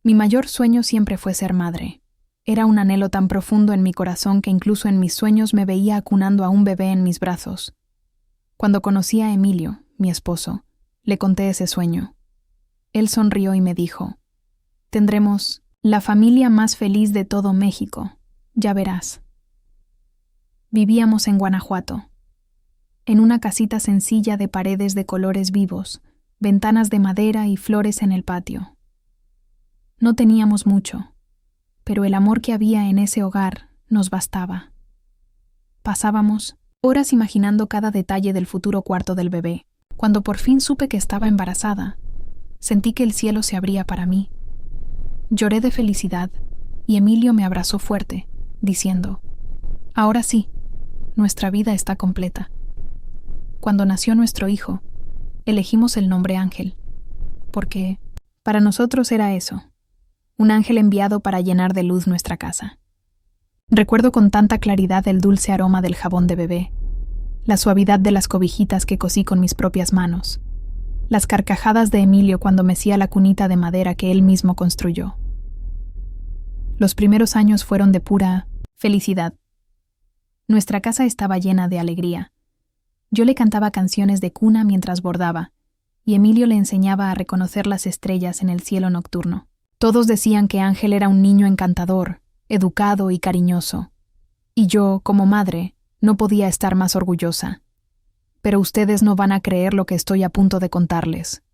Mi mayor sueño siempre fue ser madre. Era un anhelo tan profundo en mi corazón que incluso en mis sueños me veía acunando a un bebé en mis brazos. Cuando conocí a Emilio, mi esposo, le conté ese sueño. Él sonrió y me dijo: «Tendremos la familia más feliz de todo México, ya verás». Vivíamos en Guanajuato, en una casita sencilla de paredes de colores vivos, ventanas de madera y flores en el patio. No teníamos mucho, pero el amor que había en ese hogar nos bastaba. Pasábamos horas imaginando cada detalle del futuro cuarto del bebé. Cuando por fin supe que estaba embarazada, sentí que el cielo se abría para mí. Lloré de felicidad y Emilio me abrazó fuerte, diciendo: «Ahora sí, nuestra vida está completa». Cuando nació nuestro hijo, elegimos el nombre Ángel, porque para nosotros era eso, un ángel enviado para llenar de luz nuestra casa. Recuerdo con tanta claridad el dulce aroma del jabón de bebé, la suavidad de las cobijitas que cosí con mis propias manos, las carcajadas de Emilio cuando mecía la cunita de madera que él mismo construyó. Los primeros años fueron de pura felicidad. Nuestra casa estaba llena de alegría. Yo le cantaba canciones de cuna mientras bordaba, y Emilio le enseñaba a reconocer las estrellas en el cielo nocturno. Todos decían que Ángel era un niño encantador, educado y cariñoso. Y yo, como madre, no podía estar más orgullosa. Pero ustedes no van a creer lo que estoy a punto de contarles.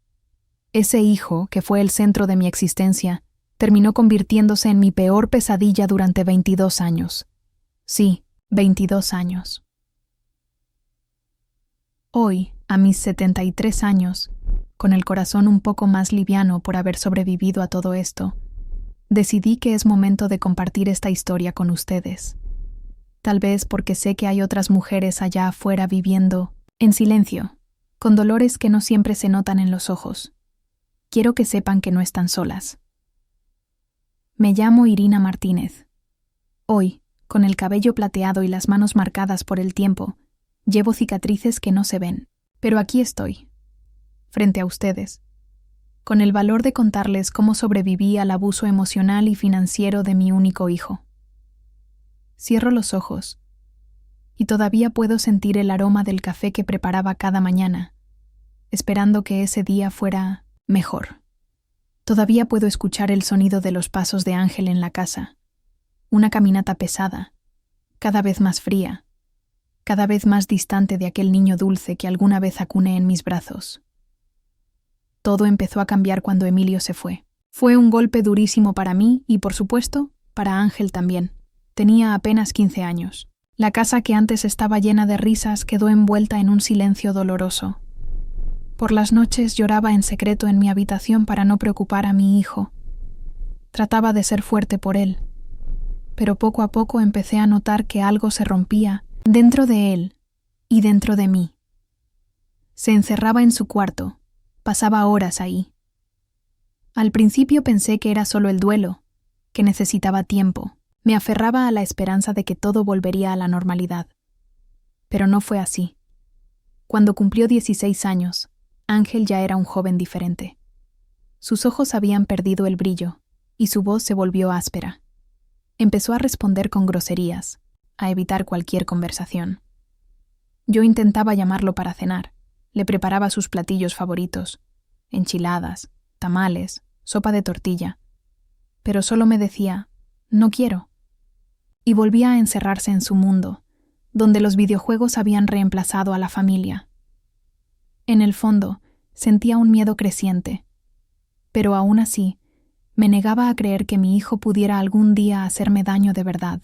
Ese hijo, que fue el centro de mi existencia, terminó convirtiéndose en mi peor pesadilla durante 22 años. Sí, 22 años. Hoy, a mis 73 años, con el corazón un poco más liviano por haber sobrevivido a todo esto, decidí que es momento de compartir esta historia con ustedes. Tal vez porque sé que hay otras mujeres allá afuera viviendo en silencio, con dolores que no siempre se notan en los ojos. Quiero que sepan que no están solas. Me llamo Irina Martínez. Hoy, con el cabello plateado y las manos marcadas por el tiempo, llevo cicatrices que no se ven, pero aquí estoy, frente a ustedes, con el valor de contarles cómo sobreviví al abuso emocional y financiero de mi único hijo. Cierro los ojos y todavía puedo sentir el aroma del café que preparaba cada mañana, esperando que ese día fuera mejor. Todavía puedo escuchar el sonido de los pasos de Ángel en la casa, una caminata pesada, cada vez más fría, cada vez más distante de aquel niño dulce que alguna vez acuné en mis brazos. Todo empezó a cambiar cuando Emilio se fue. Fue un golpe durísimo para mí y, por supuesto, para Ángel también. Tenía apenas 15 años. La casa que antes estaba llena de risas quedó envuelta en un silencio doloroso. Por las noches lloraba en secreto en mi habitación para no preocupar a mi hijo. Trataba de ser fuerte por él, pero poco a poco empecé a notar que algo se rompía dentro de él y dentro de mí. Se encerraba en su cuarto, pasaba horas ahí. Al principio pensé que era solo el duelo, que necesitaba tiempo. Me aferraba a la esperanza de que todo volvería a la normalidad. Pero no fue así. Cuando cumplió 16 años, Ángel ya era un joven diferente. Sus ojos habían perdido el brillo, y su voz se volvió áspera. Empezó a responder con groserías, a evitar cualquier conversación. Yo intentaba llamarlo para cenar. Le preparaba sus platillos favoritos, enchiladas, tamales, sopa de tortilla. Pero solo me decía: «No quiero». Y volvía a encerrarse en su mundo, donde los videojuegos habían reemplazado a la familia. En el fondo, sentía un miedo creciente, pero aún así, me negaba a creer que mi hijo pudiera algún día hacerme daño de verdad.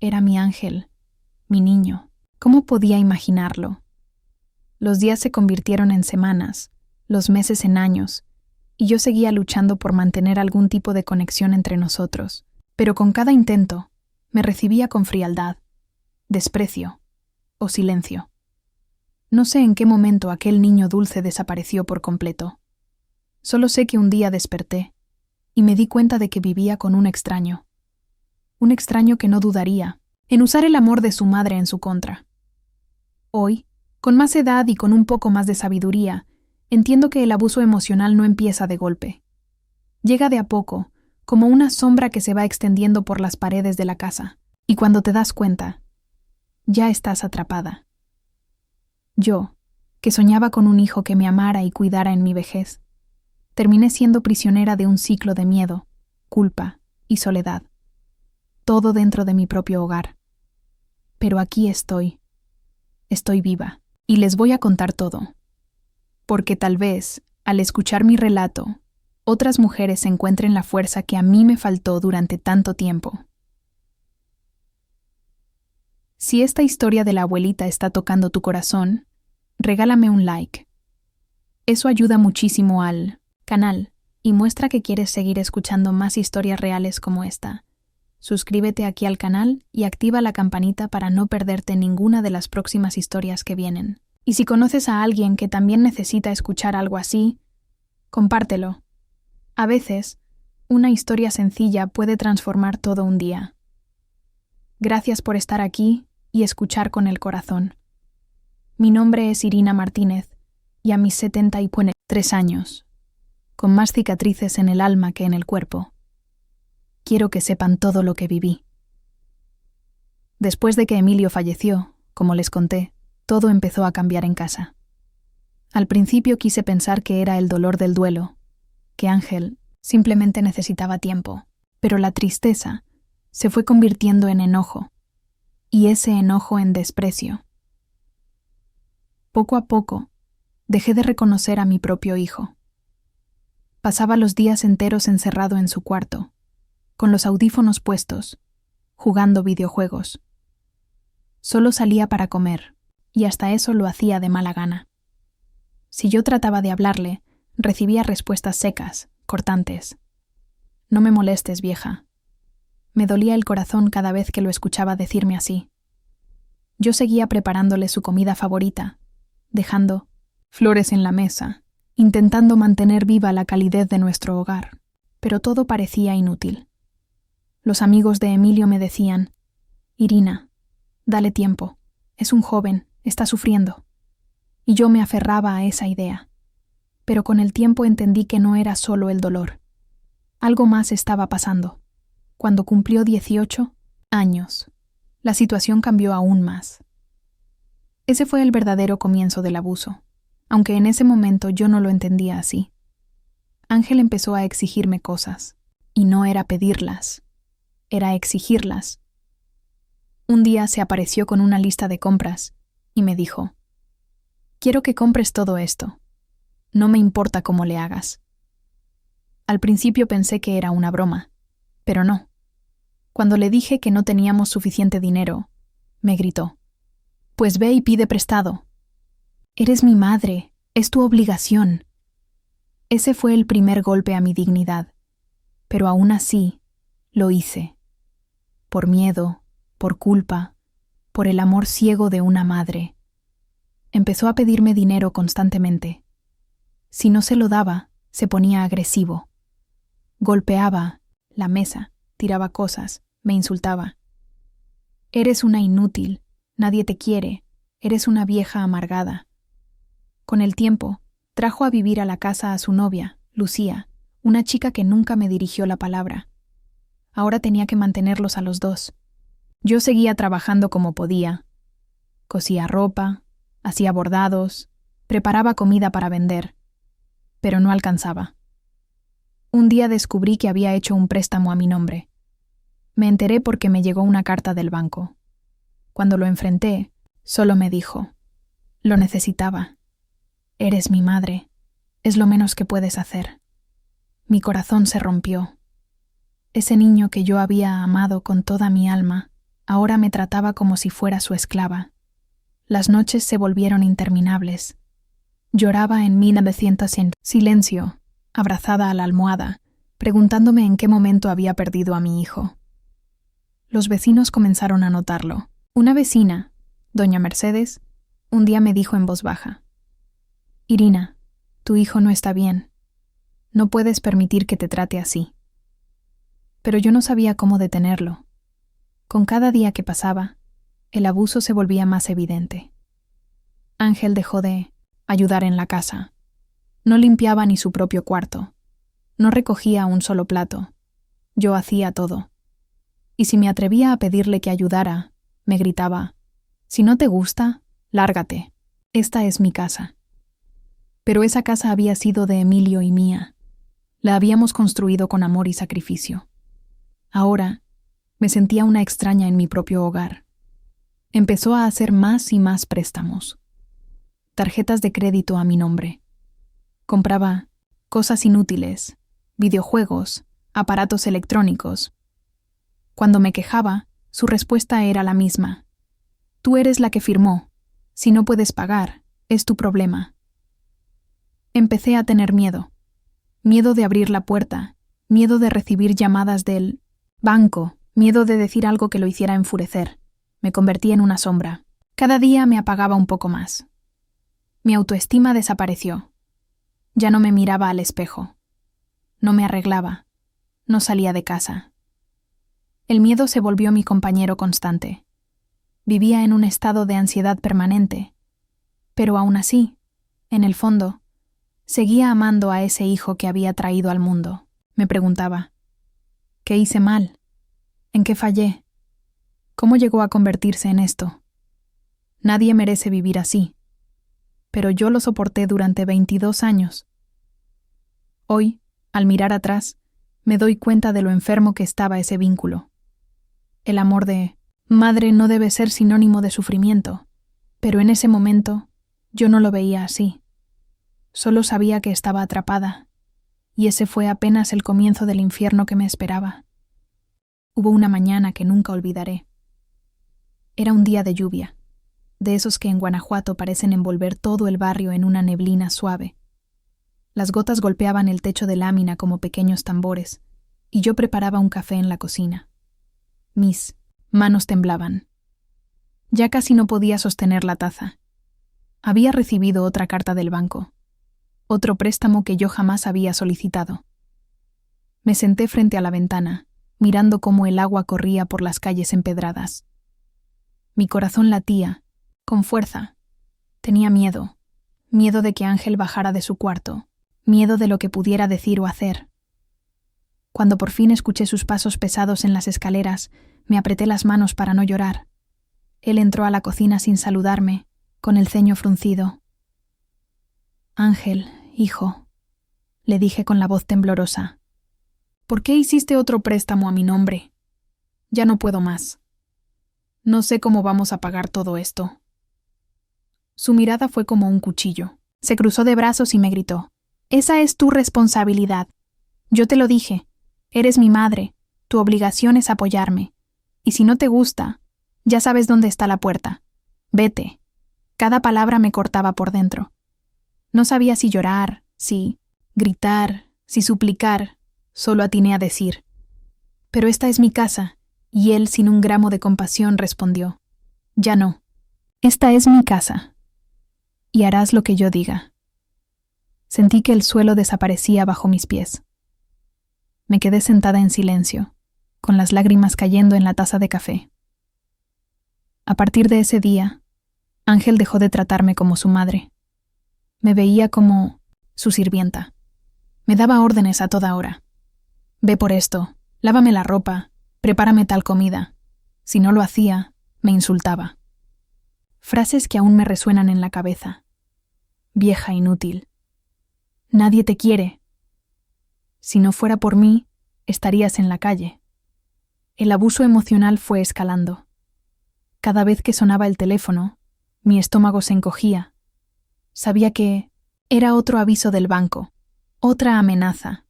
Era mi Ángel, mi niño. ¿Cómo podía imaginarlo? Los días se convirtieron en semanas, los meses en años, y yo seguía luchando por mantener algún tipo de conexión entre nosotros. Pero con cada intento, me recibía con frialdad, desprecio o silencio. No sé en qué momento aquel niño dulce desapareció por completo. Solo sé que un día desperté y me di cuenta de que vivía con un extraño que no dudaría en usar el amor de su madre en su contra. Hoy, con más edad y con un poco más de sabiduría, entiendo que el abuso emocional no empieza de golpe. Llega de a poco, como una sombra que se va extendiendo por las paredes de la casa, y cuando te das cuenta, ya estás atrapada. Yo, que soñaba con un hijo que me amara y cuidara en mi vejez, terminé siendo prisionera de un ciclo de miedo, culpa y soledad, todo dentro de mi propio hogar. Pero aquí estoy viva, y les voy a contar todo, porque tal vez, al escuchar mi relato, otras mujeres encuentren la fuerza que a mí me faltó durante tanto tiempo. Si esta historia de la abuelita está tocando tu corazón, regálame un like. Eso ayuda muchísimo al canal y muestra que quieres seguir escuchando más historias reales como esta. Suscríbete aquí al canal y activa la campanita para no perderte ninguna de las próximas historias que vienen. Y si conoces a alguien que también necesita escuchar algo así, compártelo. A veces, una historia sencilla puede transformar todo un día. Gracias por estar aquí y escuchar con el corazón. Mi nombre es Irina Martínez y a mis 73 años, con más cicatrices en el alma que en el cuerpo, quiero que sepan todo lo que viví. Después de que Emilio falleció, como les conté, todo empezó a cambiar en casa. Al principio quise pensar que era el dolor del duelo, que Ángel simplemente necesitaba tiempo, pero la tristeza se fue convirtiendo en enojo, y ese enojo en desprecio. Poco a poco, dejé de reconocer a mi propio hijo. Pasaba los días enteros encerrado en su cuarto, con los audífonos puestos, jugando videojuegos. Solo salía para comer, y hasta eso lo hacía de mala gana. Si yo trataba de hablarle, recibía respuestas secas, cortantes. No me molestes, vieja. Me dolía el corazón cada vez que lo escuchaba decirme así. Yo seguía preparándole su comida favorita, dejando flores en la mesa, intentando mantener viva la calidez de nuestro hogar, pero todo parecía inútil. Los amigos de Emilio me decían: Irina, dale tiempo, es un joven, está sufriendo. Y yo me aferraba a esa idea. Pero con el tiempo entendí que no era solo el dolor. Algo más estaba pasando. Cuando cumplió 18 años, la situación cambió aún más. Ese fue el verdadero comienzo del abuso, aunque en ese momento yo no lo entendía así. Ángel empezó a exigirme cosas, y no era pedirlas, era exigirlas. Un día se apareció con una lista de compras y me dijo: «Quiero que compres todo esto. No me importa cómo le hagas». Al principio pensé que era una broma, pero no. Cuando le dije que no teníamos suficiente dinero, me gritó: «Pues ve y pide prestado. Eres mi madre, es tu obligación». Ese fue el primer golpe a mi dignidad, pero aún así lo hice. Por miedo, por culpa, por el amor ciego de una madre. Empezó a pedirme dinero constantemente. Si no se lo daba, se ponía agresivo. Golpeaba la mesa, tiraba cosas, me insultaba. «Eres una inútil, nadie te quiere, eres una vieja amargada». Con el tiempo, trajo a vivir a la casa a su novia, Lucía, una chica que nunca me dirigió la palabra. Ahora tenía que mantenerlos a los dos. Yo seguía trabajando como podía. Cosía ropa, hacía bordados, preparaba comida para vender, pero no alcanzaba. Un día descubrí que había hecho un préstamo a mi nombre. Me enteré porque me llegó una carta del banco. Cuando lo enfrenté, solo me dijo: «Lo necesitaba. Eres mi madre. Es lo menos que puedes hacer». Mi corazón se rompió. Ese niño que yo había amado con toda mi alma, ahora me trataba como si fuera su esclava. Las noches se volvieron interminables. Lloraba en 1900 en silencio, abrazada a la almohada, preguntándome en qué momento había perdido a mi hijo. Los vecinos comenzaron a notarlo. Una vecina, doña Mercedes, un día me dijo en voz baja: «Irina, tu hijo no está bien. No puedes permitir que te trate así». Pero yo no sabía cómo detenerlo. Con cada día que pasaba, el abuso se volvía más evidente. Ángel dejó de ayudar en la casa. No limpiaba ni su propio cuarto. No recogía un solo plato. Yo hacía todo. Y si me atrevía a pedirle que ayudara, me gritaba: «Si no te gusta, lárgate. Esta es mi casa». Pero esa casa había sido de Emilio y mía. La habíamos construido con amor y sacrificio. Ahora me sentía una extraña en mi propio hogar. Empezó a hacer más y más préstamos. Tarjetas de crédito a mi nombre. Compraba cosas inútiles, videojuegos, aparatos electrónicos. Cuando me quejaba, su respuesta era la misma: «Tú eres la que firmó. Si no puedes pagar, es tu problema». Empecé a tener miedo. Miedo de abrir la puerta, miedo de recibir llamadas del banco, miedo de decir algo que lo hiciera enfurecer. Me convertí en una sombra. Cada día me apagaba un poco más. Mi autoestima desapareció. Ya no me miraba al espejo. No me arreglaba. No salía de casa. El miedo se volvió mi compañero constante. Vivía en un estado de ansiedad permanente. Pero aún así, en el fondo, seguía amando a ese hijo que había traído al mundo. Me preguntaba: ¿qué hice mal? ¿En qué fallé? ¿Cómo llegó a convertirse en esto? Nadie merece vivir así. Pero yo lo soporté durante 22 años. Hoy, al mirar atrás, me doy cuenta de lo enfermo que estaba ese vínculo. El amor de madre no debe ser sinónimo de sufrimiento, pero en ese momento yo no lo veía así. Solo sabía que estaba atrapada, y ese fue apenas el comienzo del infierno que me esperaba. Hubo una mañana que nunca olvidaré. Era un día de lluvia, de esos que en Guanajuato parecen envolver todo el barrio en una neblina suave. Las gotas golpeaban el techo de lámina como pequeños tambores, y yo preparaba un café en la cocina. Mis manos temblaban. Ya casi no podía sostener la taza. Había recibido otra carta del banco. Otro préstamo que yo jamás había solicitado. Me senté frente a la ventana, mirando cómo el agua corría por las calles empedradas. Mi corazón latía, con fuerza. Tenía miedo. Miedo de que Ángel bajara de su cuarto. Miedo de lo que pudiera decir o hacer. Cuando por fin escuché sus pasos pesados en las escaleras, me apreté las manos para no llorar. Él entró a la cocina sin saludarme, con el ceño fruncido. «Ángel, hijo», le dije con la voz temblorosa, «¿por qué hiciste otro préstamo a mi nombre? Ya no puedo más. No sé cómo vamos a pagar todo esto». Su mirada fue como un cuchillo. Se cruzó de brazos y me gritó: «Esa es tu responsabilidad. Yo te lo dije. Eres mi madre. Tu obligación es apoyarme. Y si no te gusta, ya sabes dónde está la puerta. Vete». Cada palabra me cortaba por dentro. No sabía si llorar, si gritar, si suplicar. Solo atiné a decir: «Pero esta es mi casa». Y él, sin un gramo de compasión, respondió: «Ya no. Esta es mi casa. Y harás lo que yo diga». Sentí que el suelo desaparecía bajo mis pies. Me quedé sentada en silencio, con las lágrimas cayendo en la taza de café. A partir de ese día, Ángel dejó de tratarme como su madre. Me veía como su sirvienta. Me daba órdenes a toda hora. «Ve por esto, lávame la ropa, prepárame tal comida». Si no lo hacía, me insultaba. Frases que aún me resuenan en la cabeza. «Vieja inútil». «Nadie te quiere». «Si no fuera por mí, estarías en la calle». El abuso emocional fue escalando. Cada vez que sonaba el teléfono, mi estómago se encogía. Sabía que era otro aviso del banco, otra amenaza.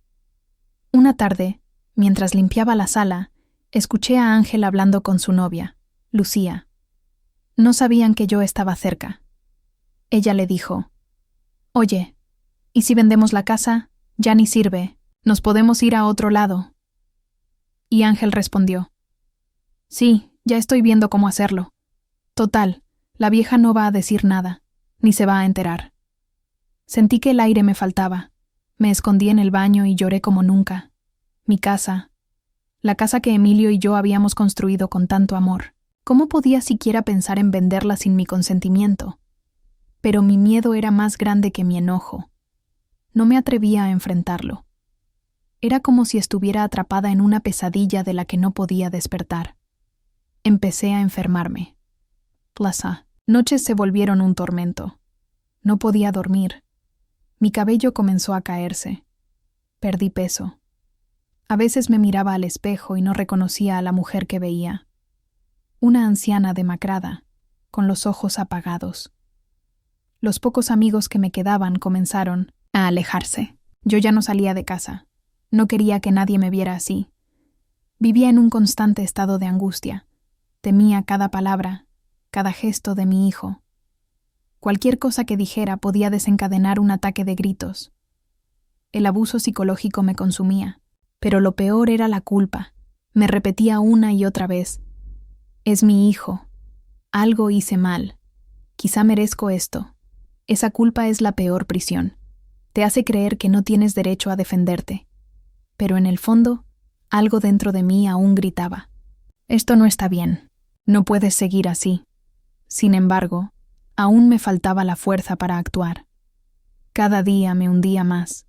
Una tarde, mientras limpiaba la sala, escuché a Ángel hablando con su novia, Lucía. No sabían que yo estaba cerca. Ella le dijo: «Oye, ¿y si vendemos la casa? Ya ni sirve, nos podemos ir a otro lado». Y Ángel respondió: «Sí, ya estoy viendo cómo hacerlo. Total, la vieja no va a decir nada, ni se va a enterar». Sentí que el aire me faltaba. Me escondí en el baño y lloré como nunca. Mi casa, la casa que Emilio y yo habíamos construido con tanto amor. ¿Cómo podía siquiera pensar en venderla sin mi consentimiento? Pero mi miedo era más grande que mi enojo. No me atrevía a enfrentarlo. Era como si estuviera atrapada en una pesadilla de la que no podía despertar. Empecé a enfermarme. Plaza. Noches se volvieron un tormento. No podía dormir. Mi cabello comenzó a caerse. Perdí peso. A veces me miraba al espejo y no reconocía a la mujer que veía. Una anciana demacrada, con los ojos apagados. Los pocos amigos que me quedaban comenzaron a alejarse. Yo ya no salía de casa. No quería que nadie me viera así. Vivía en un constante estado de angustia. Temía cada palabra, cada gesto de mi hijo. Cualquier cosa que dijera podía desencadenar un ataque de gritos. El abuso psicológico me consumía, pero lo peor era la culpa. Me repetía una y otra vez: es mi hijo. Algo hice mal. Quizá merezco esto. Esa culpa es la peor prisión. Te hace creer que no tienes derecho a defenderte. Pero en el fondo, algo dentro de mí aún gritaba: esto no está bien. No puedes seguir así. Sin embargo, aún me faltaba la fuerza para actuar. Cada día me hundía más.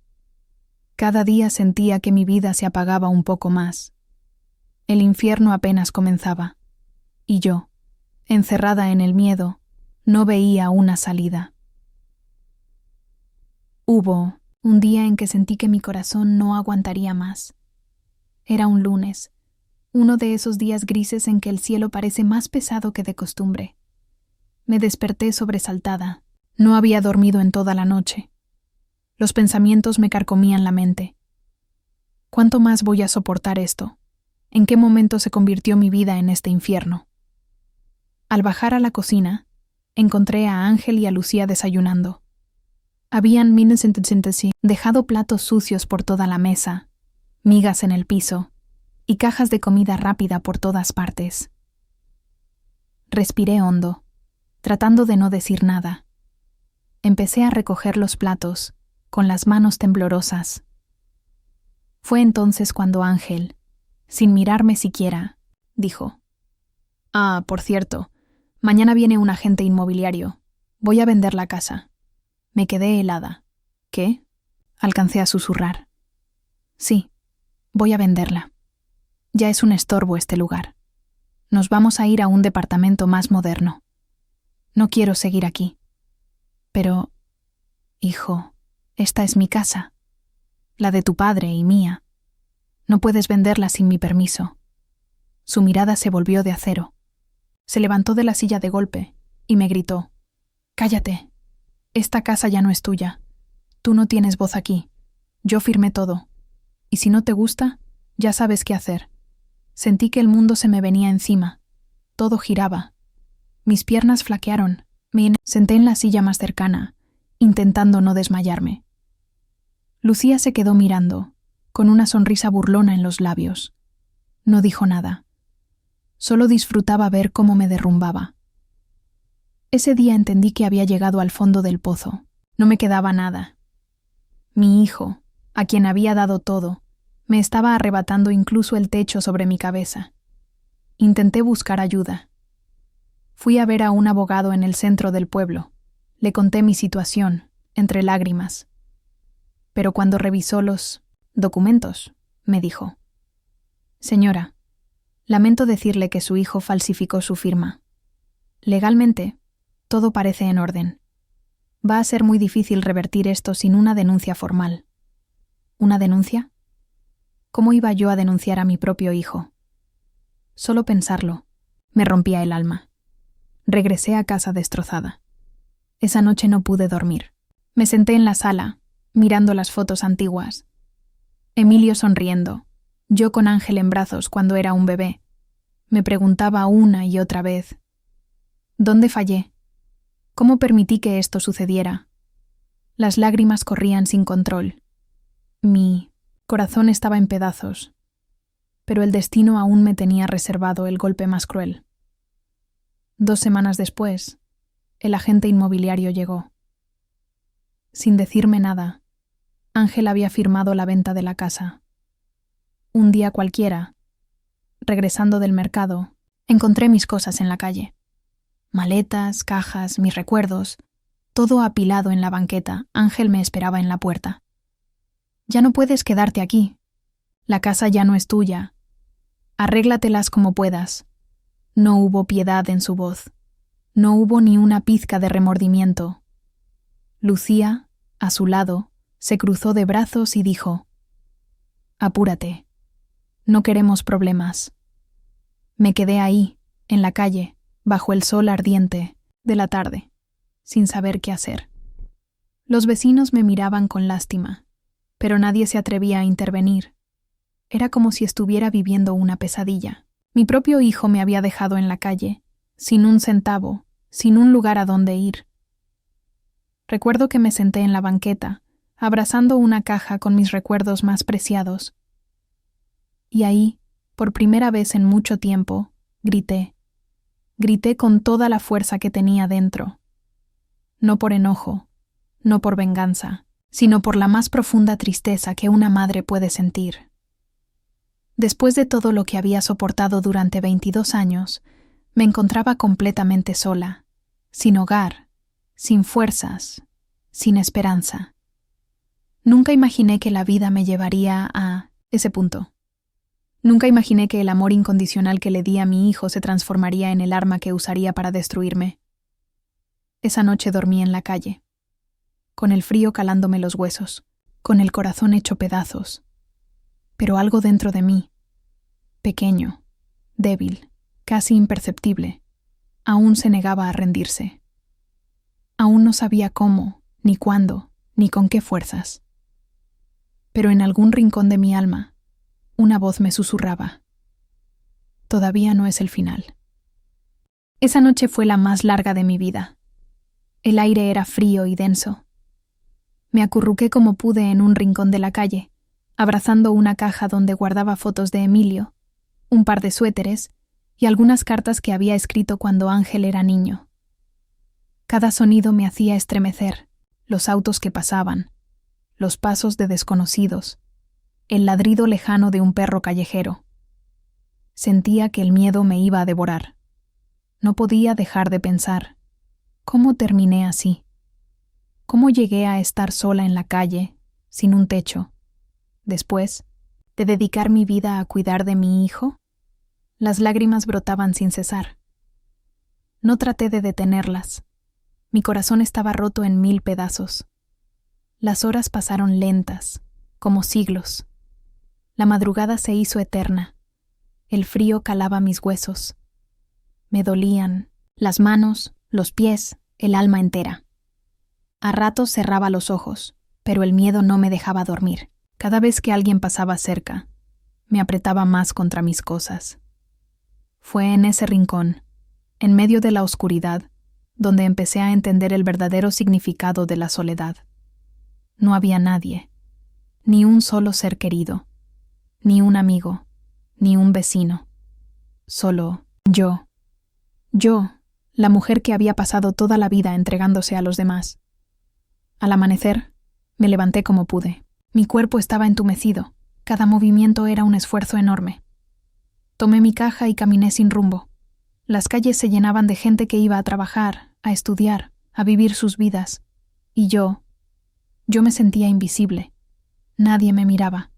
Cada día sentía que mi vida se apagaba un poco más. El infierno apenas comenzaba. Y yo, encerrada en el miedo, no veía una salida. Hubo un día en que sentí que mi corazón no aguantaría más. Era un lunes, uno de esos días grises en que el cielo parece más pesado que de costumbre. Me desperté sobresaltada. No había dormido en toda la noche. Los pensamientos me carcomían la mente. ¿Cuánto más voy a soportar esto? ¿En qué momento se convirtió mi vida en este infierno? Al bajar a la cocina, encontré a Ángel y a Lucía desayunando. Habían dejado platos sucios por toda la mesa, migas en el piso y cajas de comida rápida por todas partes. Respiré hondo, tratando de no decir nada. Empecé a recoger los platos, con las manos temblorosas. Fue entonces cuando Ángel, sin mirarme siquiera, dijo: «Ah, por cierto, mañana viene un agente inmobiliario. Voy a vender la casa». Me quedé helada. ¿Qué? Alcancé a susurrar. Sí, voy a venderla. Ya es un estorbo este lugar. Nos vamos a ir a un departamento más moderno. No quiero seguir aquí. Pero, hijo, esta es mi casa. La de tu padre y mía. No puedes venderla sin mi permiso. Su mirada se volvió de acero. Se levantó de la silla de golpe y me gritó: «Cállate. Esta casa ya no es tuya. Tú no tienes voz aquí. Yo firmé todo. Y si no te gusta, ya sabes qué hacer». Sentí que el mundo se me venía encima. Todo giraba. Mis piernas flaquearon. Me senté en la silla más cercana, intentando no desmayarme. Lucía se quedó mirando, con una sonrisa burlona en los labios. No dijo nada. Solo disfrutaba ver cómo me derrumbaba. Ese día entendí que había llegado al fondo del pozo. No me quedaba nada. Mi hijo, a quien había dado todo, me estaba arrebatando incluso el techo sobre mi cabeza. Intenté buscar ayuda. Fui a ver a un abogado en el centro del pueblo. Le conté mi situación, entre lágrimas. Pero cuando revisó los documentos, me dijo: «Señora, lamento decirle que su hijo falsificó su firma. Legalmente, todo parece en orden. Va a ser muy difícil revertir esto sin una denuncia formal». ¿Una denuncia? ¿Cómo iba yo a denunciar a mi propio hijo? Solo pensarlo me rompía el alma. Regresé a casa destrozada. Esa noche no pude dormir. Me senté en la sala, mirando las fotos antiguas. Emilio sonriendo, yo con Ángel en brazos cuando era un bebé. Me preguntaba una y otra vez: ¿dónde fallé? ¿Cómo permití que esto sucediera? Las lágrimas corrían sin control. Mi corazón estaba en pedazos, pero el destino aún me tenía reservado el golpe más cruel. 2 semanas después, el agente inmobiliario llegó. Sin decirme nada, Ángel había firmado la venta de la casa. Un día cualquiera, regresando del mercado, encontré mis cosas en la calle. Maletas, cajas, mis recuerdos, todo apilado en la banqueta. Ángel me esperaba en la puerta. «Ya no puedes quedarte aquí. La casa ya no es tuya. Arréglatelas como puedas. No hubo piedad en su voz. No hubo ni una pizca de remordimiento. Lucía, a su lado, se cruzó de brazos y dijo: «Apúrate. No queremos problemas». Me quedé ahí, en la calle, bajo el sol ardiente de la tarde, sin saber qué hacer. Los vecinos me miraban con lástima, pero nadie se atrevía a intervenir. Era como si estuviera viviendo una pesadilla. Mi propio hijo me había dejado en la calle, sin un centavo, sin un lugar a donde ir. Recuerdo que me senté en la banqueta, abrazando una caja con mis recuerdos más preciados. Y ahí, por primera vez en mucho tiempo, grité. Grité con toda la fuerza que tenía dentro. No por enojo, no por venganza, sino por la más profunda tristeza que una madre puede sentir. Después de todo lo que había soportado durante 22 años, me encontraba completamente sola, sin hogar, sin fuerzas, sin esperanza. Nunca imaginé que la vida me llevaría a ese punto. Nunca imaginé que el amor incondicional que le di a mi hijo se transformaría en el arma que usaría para destruirme. Esa noche dormí en la calle, con el frío calándome los huesos, con el corazón hecho pedazos. Pero algo dentro de mí, pequeño, débil, casi imperceptible, aún se negaba a rendirse. Aún no sabía cómo, ni cuándo, ni con qué fuerzas. Pero en algún rincón de mi alma, una voz me susurraba: «Todavía no es el final». Esa noche fue la más larga de mi vida. El aire era frío y denso. Me acurruqué como pude en un rincón de la calle, abrazando una caja donde guardaba fotos de Emilio, un par de suéteres y algunas cartas que había escrito cuando Ángel era niño. Cada sonido me hacía estremecer: los autos que pasaban, los pasos de desconocidos, el ladrido lejano de un perro callejero. Sentía que el miedo me iba a devorar. No podía dejar de pensar: ¿cómo terminé así? ¿Cómo llegué a estar sola en la calle, sin un techo, después de dedicar mi vida a cuidar de mi hijo? Las lágrimas brotaban sin cesar. No traté de detenerlas. Mi corazón estaba roto en 1000 pedazos. Las horas pasaron lentas, como siglos. La madrugada se hizo eterna. El frío calaba mis huesos. Me dolían las manos, los pies, el alma entera. A ratos cerraba los ojos, pero el miedo no me dejaba dormir. Cada vez que alguien pasaba cerca, me apretaba más contra mis cosas. Fue en ese rincón, en medio de la oscuridad, donde empecé a entender el verdadero significado de la soledad. No había nadie, ni un solo ser querido, ni un amigo, ni un vecino. Solo yo. Yo, la mujer que había pasado toda la vida entregándose a los demás. Al amanecer, me levanté como pude. Mi cuerpo estaba entumecido. Cada movimiento era un esfuerzo enorme. Tomé mi caja y caminé sin rumbo. Las calles se llenaban de gente que iba a trabajar, a estudiar, a vivir sus vidas. Y yo me sentía invisible. Nadie me miraba.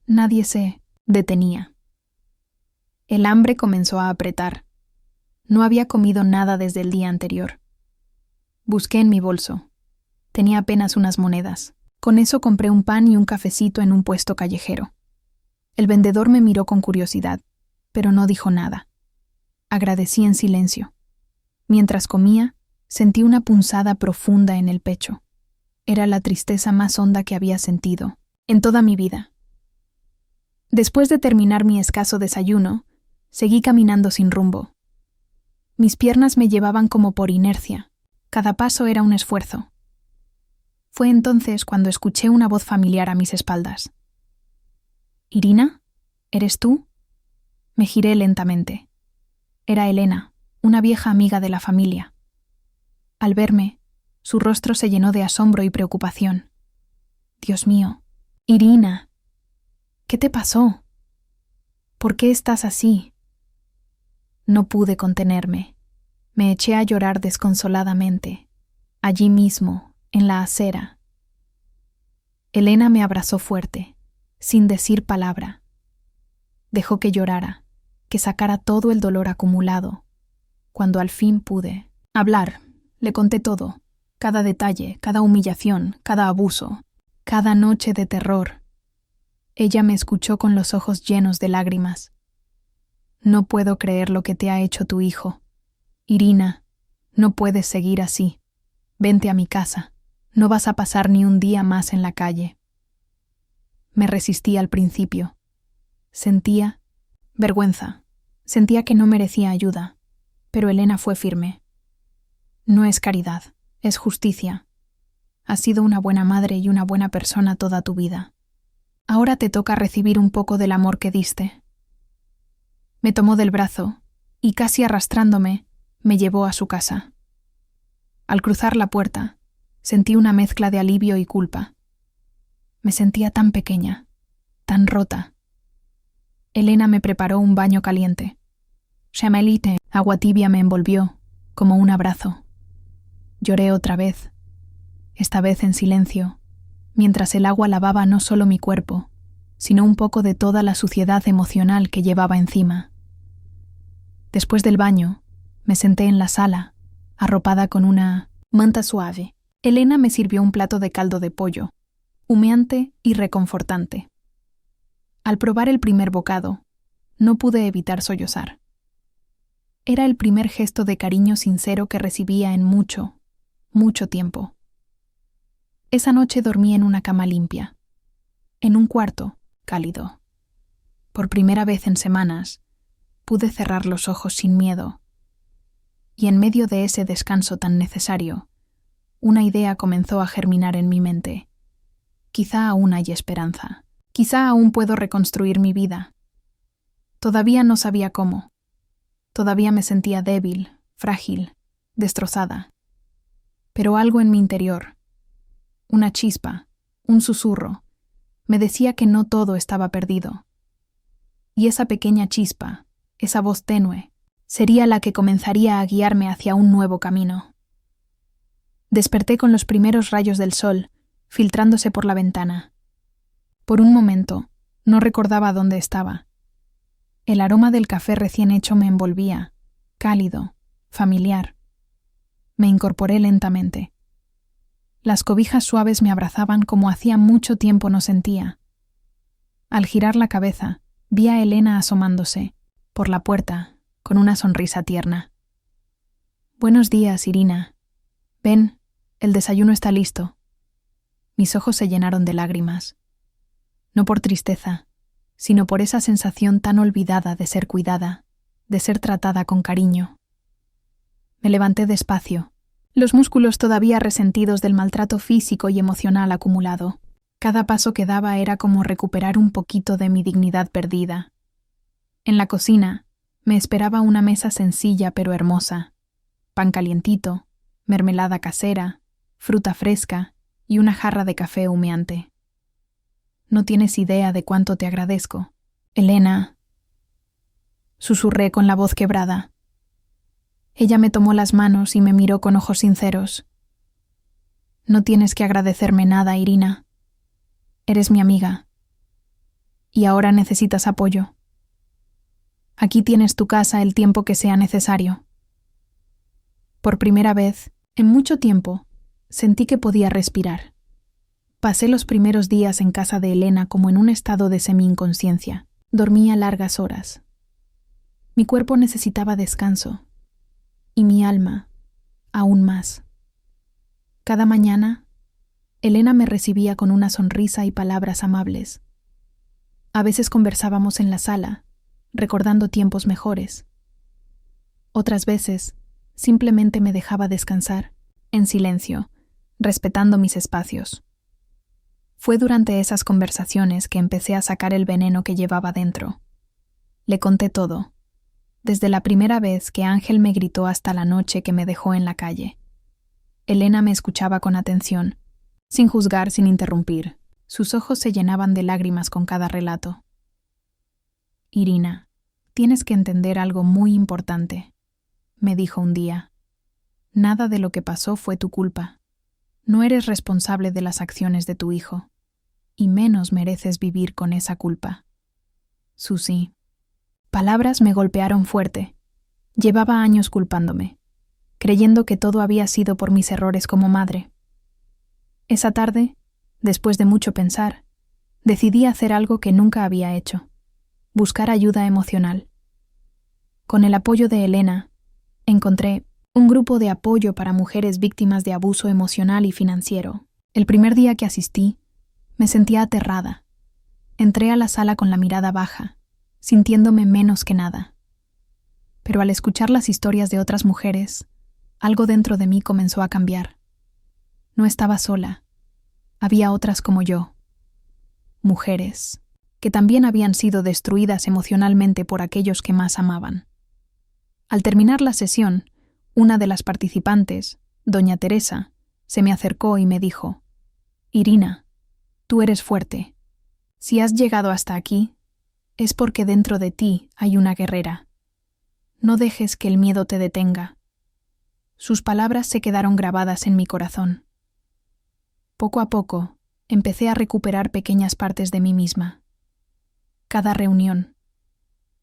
Nadie se detenía. El hambre comenzó a apretar. No había comido nada desde el día anterior. Busqué en mi bolso. Tenía apenas unas monedas. Con eso compré un pan y un cafecito en un puesto callejero. El vendedor me miró con curiosidad, pero no dijo nada. Agradecí en silencio. Mientras comía, sentí una punzada profunda en el pecho. Era la tristeza más honda que había sentido en toda mi vida. Después de terminar mi escaso desayuno, seguí caminando sin rumbo. Mis piernas me llevaban como por inercia. Cada paso era un esfuerzo. Fue entonces cuando escuché una voz familiar a mis espaldas. «¿Irina? ¿Eres tú?» Me giré lentamente. Era Elena, una vieja amiga de la familia. Al verme, su rostro se llenó de asombro y preocupación. «Dios mío, Irina, ¿qué te pasó? ¿Por qué estás así?» No pude contenerme. Me eché a llorar desconsoladamente, allí mismo, en la acera. Elena me abrazó fuerte, sin decir palabra. Dejó que llorara, que sacara todo el dolor acumulado. Cuando al fin pude hablar, le conté todo, cada detalle, cada humillación, cada abuso, cada noche de terror. Ella me escuchó con los ojos llenos de lágrimas. No puedo creer lo que te ha hecho tu hijo. Irina, no puedes seguir así. Vente a mi casa. No vas a pasar ni un día más en la calle. Me resistí al principio. Sentía vergüenza. Sentía que no merecía ayuda. Pero Elena fue firme. No es caridad, es justicia. Has sido una buena madre y una buena persona toda tu vida. Ahora te toca recibir un poco del amor que diste. Me tomó del brazo y, casi arrastrándome, me llevó a su casa. Al cruzar la puerta, sentí una mezcla de alivio y culpa. Me sentía tan pequeña, tan rota. Elena me preparó un baño caliente. Chamelite, agua tibia, me envolvió, como un abrazo. Lloré otra vez, esta vez en silencio, mientras el agua lavaba no solo mi cuerpo, sino un poco de toda la suciedad emocional que llevaba encima. Después del baño, me senté en la sala, arropada con una manta suave. Elena me sirvió un plato de caldo de pollo, humeante y reconfortante. Al probar el primer bocado, no pude evitar sollozar. Era el primer gesto de cariño sincero que recibía en mucho, mucho tiempo. Esa noche dormí en una cama limpia, en un cuarto cálido. Por primera vez en semanas, pude cerrar los ojos sin miedo. Y en medio de ese descanso tan necesario, una idea comenzó a germinar en mi mente. Quizá aún hay esperanza. Quizá aún puedo reconstruir mi vida. Todavía no sabía cómo. Todavía me sentía débil, frágil, destrozada. Pero algo en mi interior, una chispa, un susurro, me decía que no todo estaba perdido. Y esa pequeña chispa, esa voz tenue, sería la que comenzaría a guiarme hacia un nuevo camino. Desperté con los primeros rayos del sol, filtrándose por la ventana. Por un momento, no recordaba dónde estaba. El aroma del café recién hecho me envolvía, cálido, familiar. Me incorporé lentamente. Las cobijas suaves me abrazaban como hacía mucho tiempo no sentía. Al girar la cabeza, vi a Elena asomándose, por la puerta, con una sonrisa tierna. «Buenos días, Irina. Ven, el desayuno está listo». Mis ojos se llenaron de lágrimas. No por tristeza, sino por esa sensación tan olvidada de ser cuidada, de ser tratada con cariño. Me levanté despacio, los músculos todavía resentidos del maltrato físico y emocional acumulado. Cada paso que daba era como recuperar un poquito de mi dignidad perdida. En la cocina, me esperaba una mesa sencilla pero hermosa, pan calientito, mermelada casera, fruta fresca y una jarra de café humeante. No tienes idea de cuánto te agradezco, Elena, susurré con la voz quebrada. Ella me tomó las manos y me miró con ojos sinceros. No tienes que agradecerme nada, Irina. Eres mi amiga. Y ahora necesitas apoyo. Aquí tienes tu casa el tiempo que sea necesario. Por primera vez, en mucho tiempo, sentí que podía respirar. Pasé los primeros días en casa de Elena como en un estado de semi-inconsciencia. Dormía largas horas. Mi cuerpo necesitaba descanso. Y mi alma, aún más. Cada mañana, Elena me recibía con una sonrisa y palabras amables. A veces conversábamos en la sala, recordando tiempos mejores. Otras veces, simplemente me dejaba descansar, en silencio, respetando mis espacios. Fue durante esas conversaciones que empecé a sacar el veneno que llevaba dentro. Le conté todo, desde la primera vez que Ángel me gritó hasta la noche que me dejó en la calle. Elena me escuchaba con atención, sin juzgar, sin interrumpir. Sus ojos se llenaban de lágrimas con cada relato. «Irina, tienes que entender algo muy importante», me dijo un día. «Nada de lo que pasó fue tu culpa. No eres responsable de las acciones de tu hijo, y menos mereces vivir con esa culpa. Susi, Palabras me golpearon fuerte. Llevaba años culpándome, creyendo que todo había sido por mis errores como madre. Esa tarde, después de mucho pensar, decidí hacer algo que nunca había hecho: buscar ayuda emocional. Con el apoyo de Elena, encontré un grupo de apoyo para mujeres víctimas de abuso emocional y financiero. El primer día que asistí, me sentía aterrada. Entré a la sala con la mirada baja, sintiéndome menos que nada. Pero al escuchar las historias de otras mujeres, algo dentro de mí comenzó a cambiar. No estaba sola. Había otras como yo. Mujeres que también habían sido destruidas emocionalmente por aquellos que más amaban. Al terminar la sesión, una de las participantes, doña Teresa, se me acercó y me dijo: «Irina, tú eres fuerte. Si has llegado hasta aquí, es porque dentro de ti hay una guerrera. No dejes que el miedo te detenga». Sus palabras se quedaron grabadas en mi corazón. Poco a poco, empecé a recuperar pequeñas partes de mí misma. Cada reunión,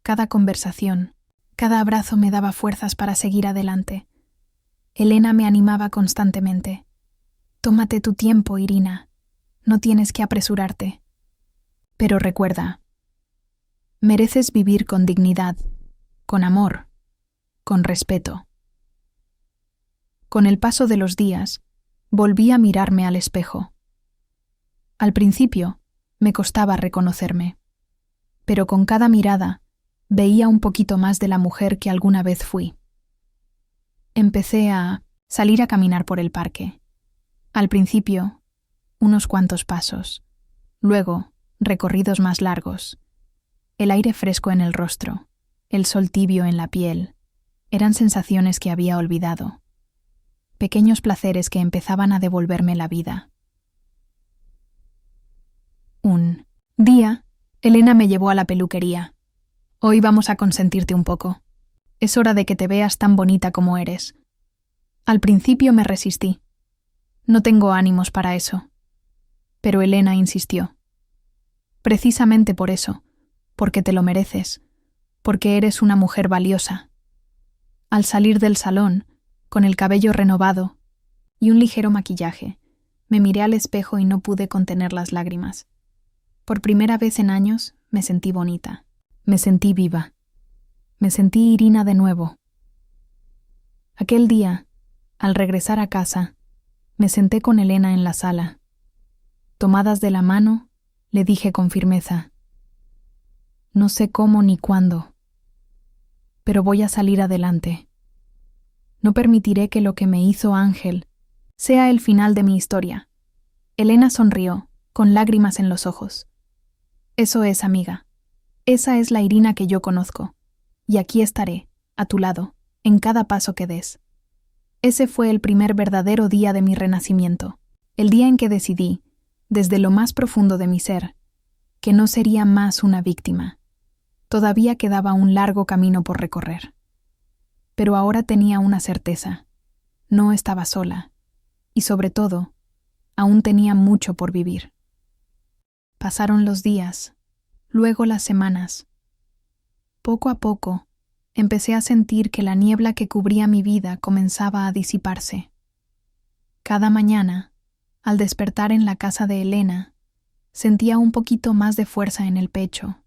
cada conversación, cada abrazo me daba fuerzas para seguir adelante. Elena me animaba constantemente. «Tómate tu tiempo, Irina. No tienes que apresurarte. Pero recuerda, mereces vivir con dignidad, con amor, con respeto». Con el paso de los días, volví a mirarme al espejo. Al principio, me costaba reconocerme, pero con cada mirada veía un poquito más de la mujer que alguna vez fui. Empecé a salir a caminar por el parque. Al principio, unos cuantos pasos. Luego, recorridos más largos. El aire fresco en el rostro, el sol tibio en la piel, eran sensaciones que había olvidado. Pequeños placeres que empezaban a devolverme la vida. Un día, Elena me llevó a la peluquería. «Hoy vamos a consentirte un poco. Es hora de que te veas tan bonita como eres». Al principio me resistí. No tengo ánimos para eso. Pero Elena insistió. «Precisamente por eso, porque te lo mereces, porque eres una mujer valiosa». Al salir del salón, con el cabello renovado y un ligero maquillaje, me miré al espejo y no pude contener las lágrimas. Por primera vez en años me sentí bonita. Me sentí viva. Me sentí Irina de nuevo. Aquel día, al regresar a casa, me senté con Elena en la sala. Tomadas de la mano, le dije con firmeza: «No sé cómo ni cuándo, pero voy a salir adelante. No permitiré que lo que me hizo Ángel sea el final de mi historia». Elena sonrió, con lágrimas en los ojos. «Eso es, amiga. Esa es la Irina que yo conozco, y aquí estaré, a tu lado, en cada paso que des». Ese fue el primer verdadero día de mi renacimiento, el día en que decidí, desde lo más profundo de mi ser, que no sería más una víctima. Todavía quedaba un largo camino por recorrer. Pero ahora tenía una certeza: no estaba sola, y sobre todo, aún tenía mucho por vivir. Pasaron los días, luego las semanas. Poco a poco, empecé a sentir que la niebla que cubría mi vida comenzaba a disiparse. Cada mañana, al despertar en la casa de Elena, sentía un poquito más de fuerza en el pecho.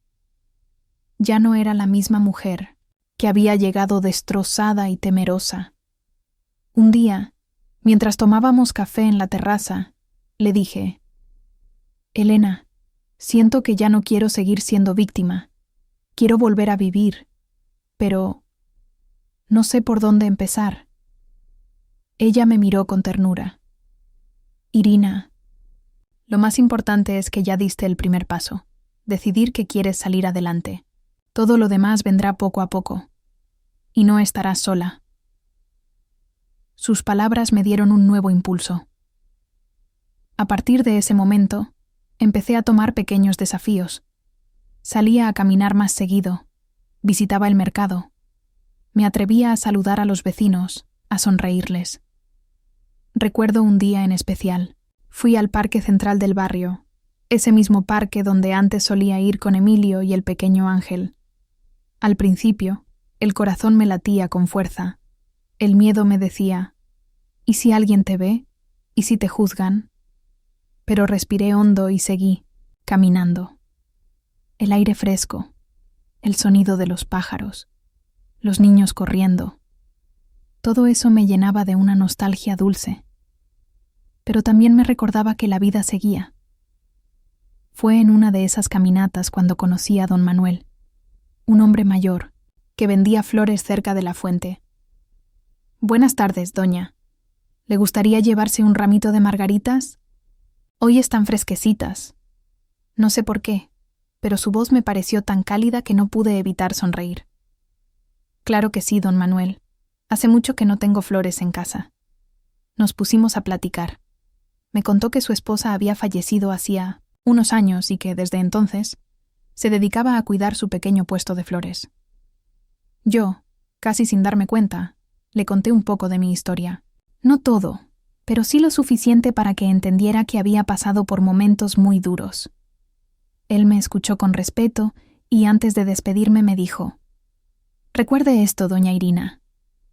Ya no era la misma mujer que había llegado destrozada y temerosa. Un día, mientras tomábamos café en la terraza, le dije: «Elena, siento que ya no quiero seguir siendo víctima. Quiero volver a vivir, pero no sé por dónde empezar». Ella me miró con ternura. «Irina, lo más importante es que ya diste el primer paso, decidir que quieres salir adelante. Todo lo demás vendrá poco a poco, y no estarás sola». Sus palabras me dieron un nuevo impulso. A partir de ese momento, empecé a tomar pequeños desafíos. Salía a caminar más seguido, visitaba el mercado, me atrevía a saludar a los vecinos, a sonreírles. Recuerdo un día en especial. Fui al parque central del barrio, ese mismo parque donde antes solía ir con Emilio y el pequeño Ángel. Al principio, el corazón me latía con fuerza. El miedo me decía, ¿y si alguien te ve? ¿Y si te juzgan? Pero respiré hondo y seguí, caminando. El aire fresco, el sonido de los pájaros, los niños corriendo. Todo eso me llenaba de una nostalgia dulce. Pero también me recordaba que la vida seguía. Fue en una de esas caminatas cuando conocí a don Manuel, un hombre mayor, que vendía flores cerca de la fuente. «Buenas tardes, doña. ¿Le gustaría llevarse un ramito de margaritas? Hoy están fresquecitas». No sé por qué, pero su voz me pareció tan cálida que no pude evitar sonreír. «Claro que sí, don Manuel. Hace mucho que no tengo flores en casa». Nos pusimos a platicar. Me contó que su esposa había fallecido hacía unos años y que, desde entonces, se dedicaba a cuidar su pequeño puesto de flores. Yo, casi sin darme cuenta, le conté un poco de mi historia. No todo, pero sí lo suficiente para que entendiera que había pasado por momentos muy duros. Él me escuchó con respeto y antes de despedirme me dijo: «Recuerde esto, doña Irina.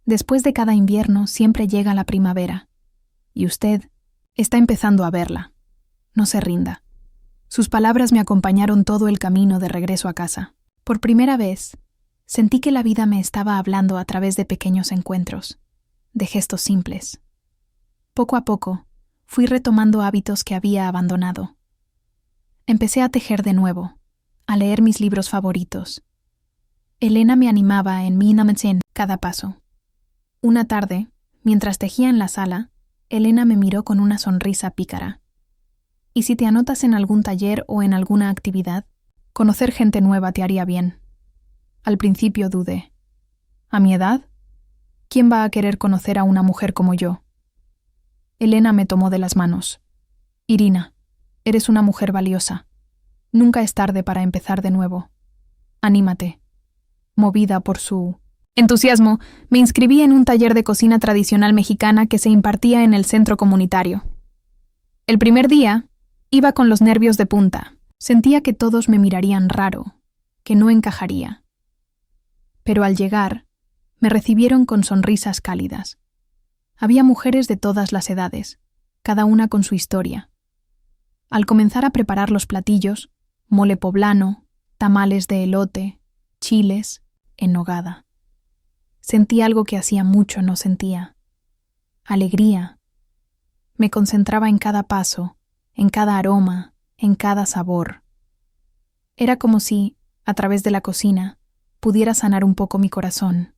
Después de cada invierno siempre llega la primavera. Y usted está empezando a verla. No se rinda». Sus palabras me acompañaron todo el camino de regreso a casa. Por primera vez, sentí que la vida me estaba hablando a través de pequeños encuentros, de gestos simples. Poco a poco, fui retomando hábitos que había abandonado. Empecé a tejer de nuevo, a leer mis libros favoritos. Elena me animaba en mi nametsén cada paso. Una tarde, mientras tejía en la sala, Elena me miró con una sonrisa pícara. «¿Y si te anotas en algún taller o en alguna actividad? Conocer gente nueva te haría bien». Al principio dudé. ¿A mi edad? ¿Quién va a querer conocer a una mujer como yo? Elena me tomó de las manos. «Irina, eres una mujer valiosa. Nunca es tarde para empezar de nuevo. Anímate». Movida por su entusiasmo, me inscribí en un taller de cocina tradicional mexicana que se impartía en el centro comunitario. El primer día, iba con los nervios de punta. Sentía que todos me mirarían raro, que no encajaría. Pero al llegar, me recibieron con sonrisas cálidas. Había mujeres de todas las edades, cada una con su historia. Al comenzar a preparar los platillos, mole poblano, tamales de elote, chiles, en nogada. Sentí algo que hacía mucho no sentía. Alegría. Me concentraba en cada paso, en cada aroma, en cada sabor. Era como si, a través de la cocina, pudiera sanar un poco mi corazón.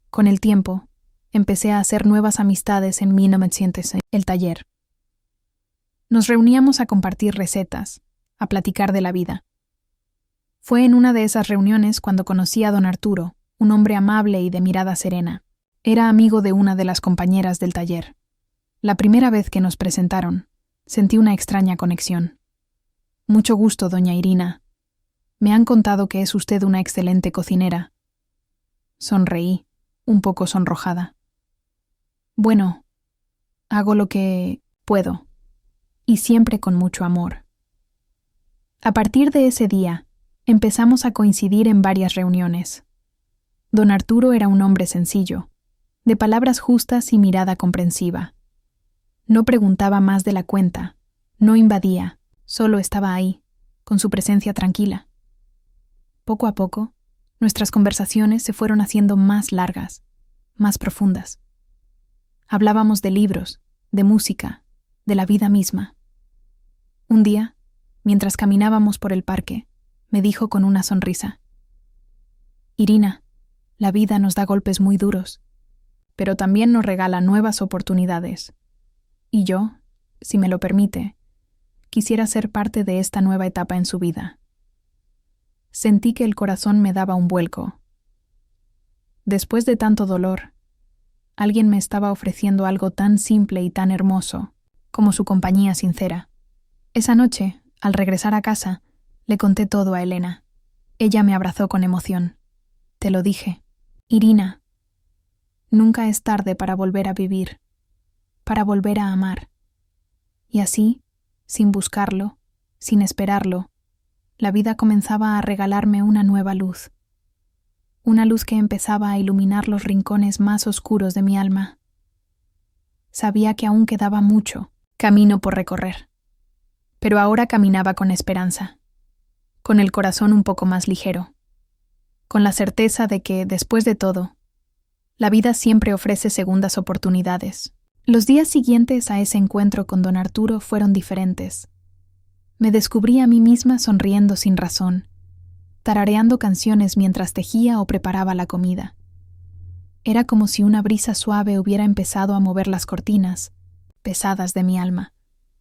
Con el tiempo, empecé a hacer nuevas amistades en mi nametsén, el taller. Nos reuníamos a compartir recetas, a platicar de la vida. Fue en una de esas reuniones cuando conocí a don Arturo, un hombre amable y de mirada serena. Era amigo de una de las compañeras del taller. La primera vez que nos presentaron, sentí una extraña conexión. «Mucho gusto, doña Irina. Me han contado que es usted una excelente cocinera». Sonreí, un poco sonrojada. «Bueno, hago lo que puedo, y siempre con mucho amor». A partir de ese día, empezamos a coincidir en varias reuniones. Don Arturo era un hombre sencillo, de palabras justas y mirada comprensiva. No preguntaba más de la cuenta, no invadía, solo estaba ahí, con su presencia tranquila. Poco a poco, nuestras conversaciones se fueron haciendo más largas, más profundas. Hablábamos de libros, de música, de la vida misma. Un día, mientras caminábamos por el parque, me dijo con una sonrisa: «Irina, la vida nos da golpes muy duros, pero también nos regala nuevas oportunidades. Y yo, si me lo permite, quisiera ser parte de esta nueva etapa en su vida». Sentí que el corazón me daba un vuelco. Después de tanto dolor, alguien me estaba ofreciendo algo tan simple y tan hermoso como su compañía sincera. Esa noche, al regresar a casa, le conté todo a Elena. Ella me abrazó con emoción. «Te lo dije, Irina. Nunca es tarde para volver a vivir, para volver a amar». Y así, sin buscarlo, sin esperarlo, la vida comenzaba a regalarme una nueva luz, una luz que empezaba a iluminar los rincones más oscuros de mi alma. Sabía que aún quedaba mucho camino por recorrer, pero ahora caminaba con esperanza, con el corazón un poco más ligero, con la certeza de que, después de todo, la vida siempre ofrece segundas oportunidades. Los días siguientes a ese encuentro con don Arturo fueron diferentes. Me descubrí a mí misma sonriendo sin razón, tarareando canciones mientras tejía o preparaba la comida. Era como si una brisa suave hubiera empezado a mover las cortinas, pesadas de mi alma.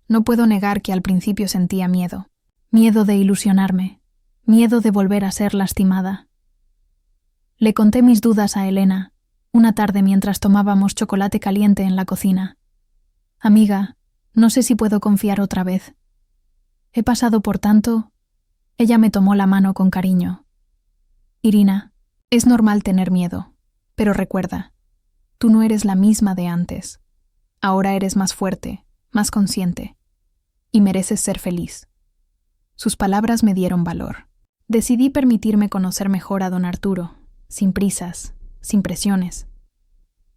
No puedo negar que al principio sentía miedo. Miedo de ilusionarme, miedo de volver a ser lastimada. Le conté mis dudas a Elena, una tarde mientras tomábamos chocolate caliente en la cocina. Amiga, no sé si puedo confiar otra vez. He pasado por tanto. Ella me tomó la mano con cariño. Irina, es normal tener miedo, pero recuerda, tú no eres la misma de antes. Ahora eres más fuerte, más consciente, y mereces ser feliz. Sus palabras me dieron valor. Decidí permitirme conocer mejor a don Arturo, sin prisas, sin presiones.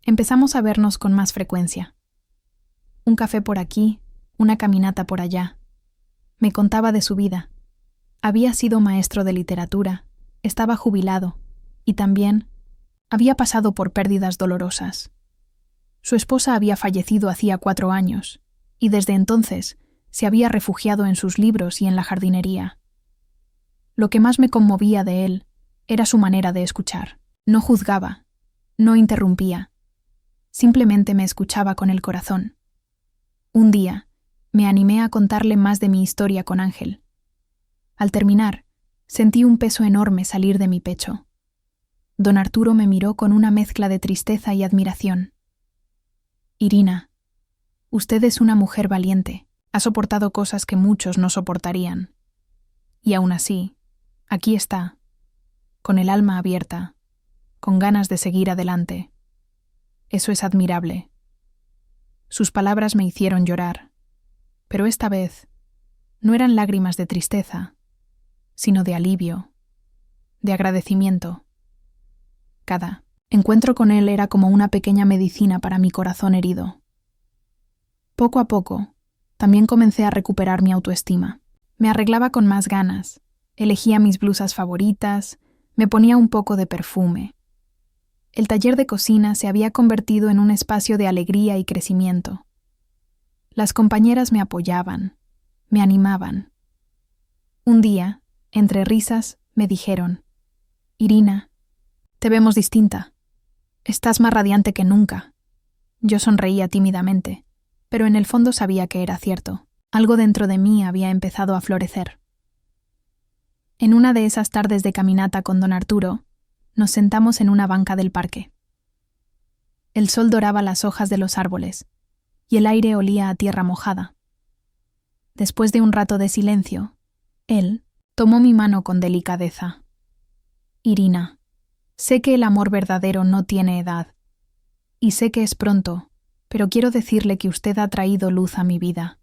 Empezamos a vernos con más frecuencia. Un café por aquí, una caminata por allá. Me contaba de su vida. Había sido maestro de literatura, estaba jubilado, y también había pasado por pérdidas dolorosas. Su esposa había fallecido hacía 4 años, y desde entonces se había refugiado en sus libros y en la jardinería. Lo que más me conmovía de él era su manera de escuchar. No juzgaba, no interrumpía, simplemente me escuchaba con el corazón. Un día, me animé a contarle más de mi historia con Ángel. Al terminar, sentí un peso enorme salir de mi pecho. Don Arturo me miró con una mezcla de tristeza y admiración. Irina, usted es una mujer valiente, ha soportado cosas que muchos no soportarían. Y aún así, aquí está, con el alma abierta, con ganas de seguir adelante. Eso es admirable. Sus palabras me hicieron llorar, pero esta vez no eran lágrimas de tristeza, sino de alivio, de agradecimiento. Cada encuentro con él era como una pequeña medicina para mi corazón herido. Poco a poco, también comencé a recuperar mi autoestima. Me arreglaba con más ganas, elegía mis blusas favoritas, me ponía un poco de perfume. El taller de cocina se había convertido en un espacio de alegría y crecimiento. Las compañeras me apoyaban, me animaban. Un día, entre risas, me dijeron: Irina, te vemos distinta. Estás más radiante que nunca. Yo sonreía tímidamente, pero en el fondo sabía que era cierto. Algo dentro de mí había empezado a florecer. En una de esas tardes de caminata con don Arturo, nos sentamos en una banca del parque. El sol doraba las hojas de los árboles, y el aire olía a tierra mojada. Después de un rato de silencio, él tomó mi mano con delicadeza. Irina, sé que el amor verdadero no tiene edad, y sé que es pronto, pero quiero decirle que usted ha traído luz a mi vida.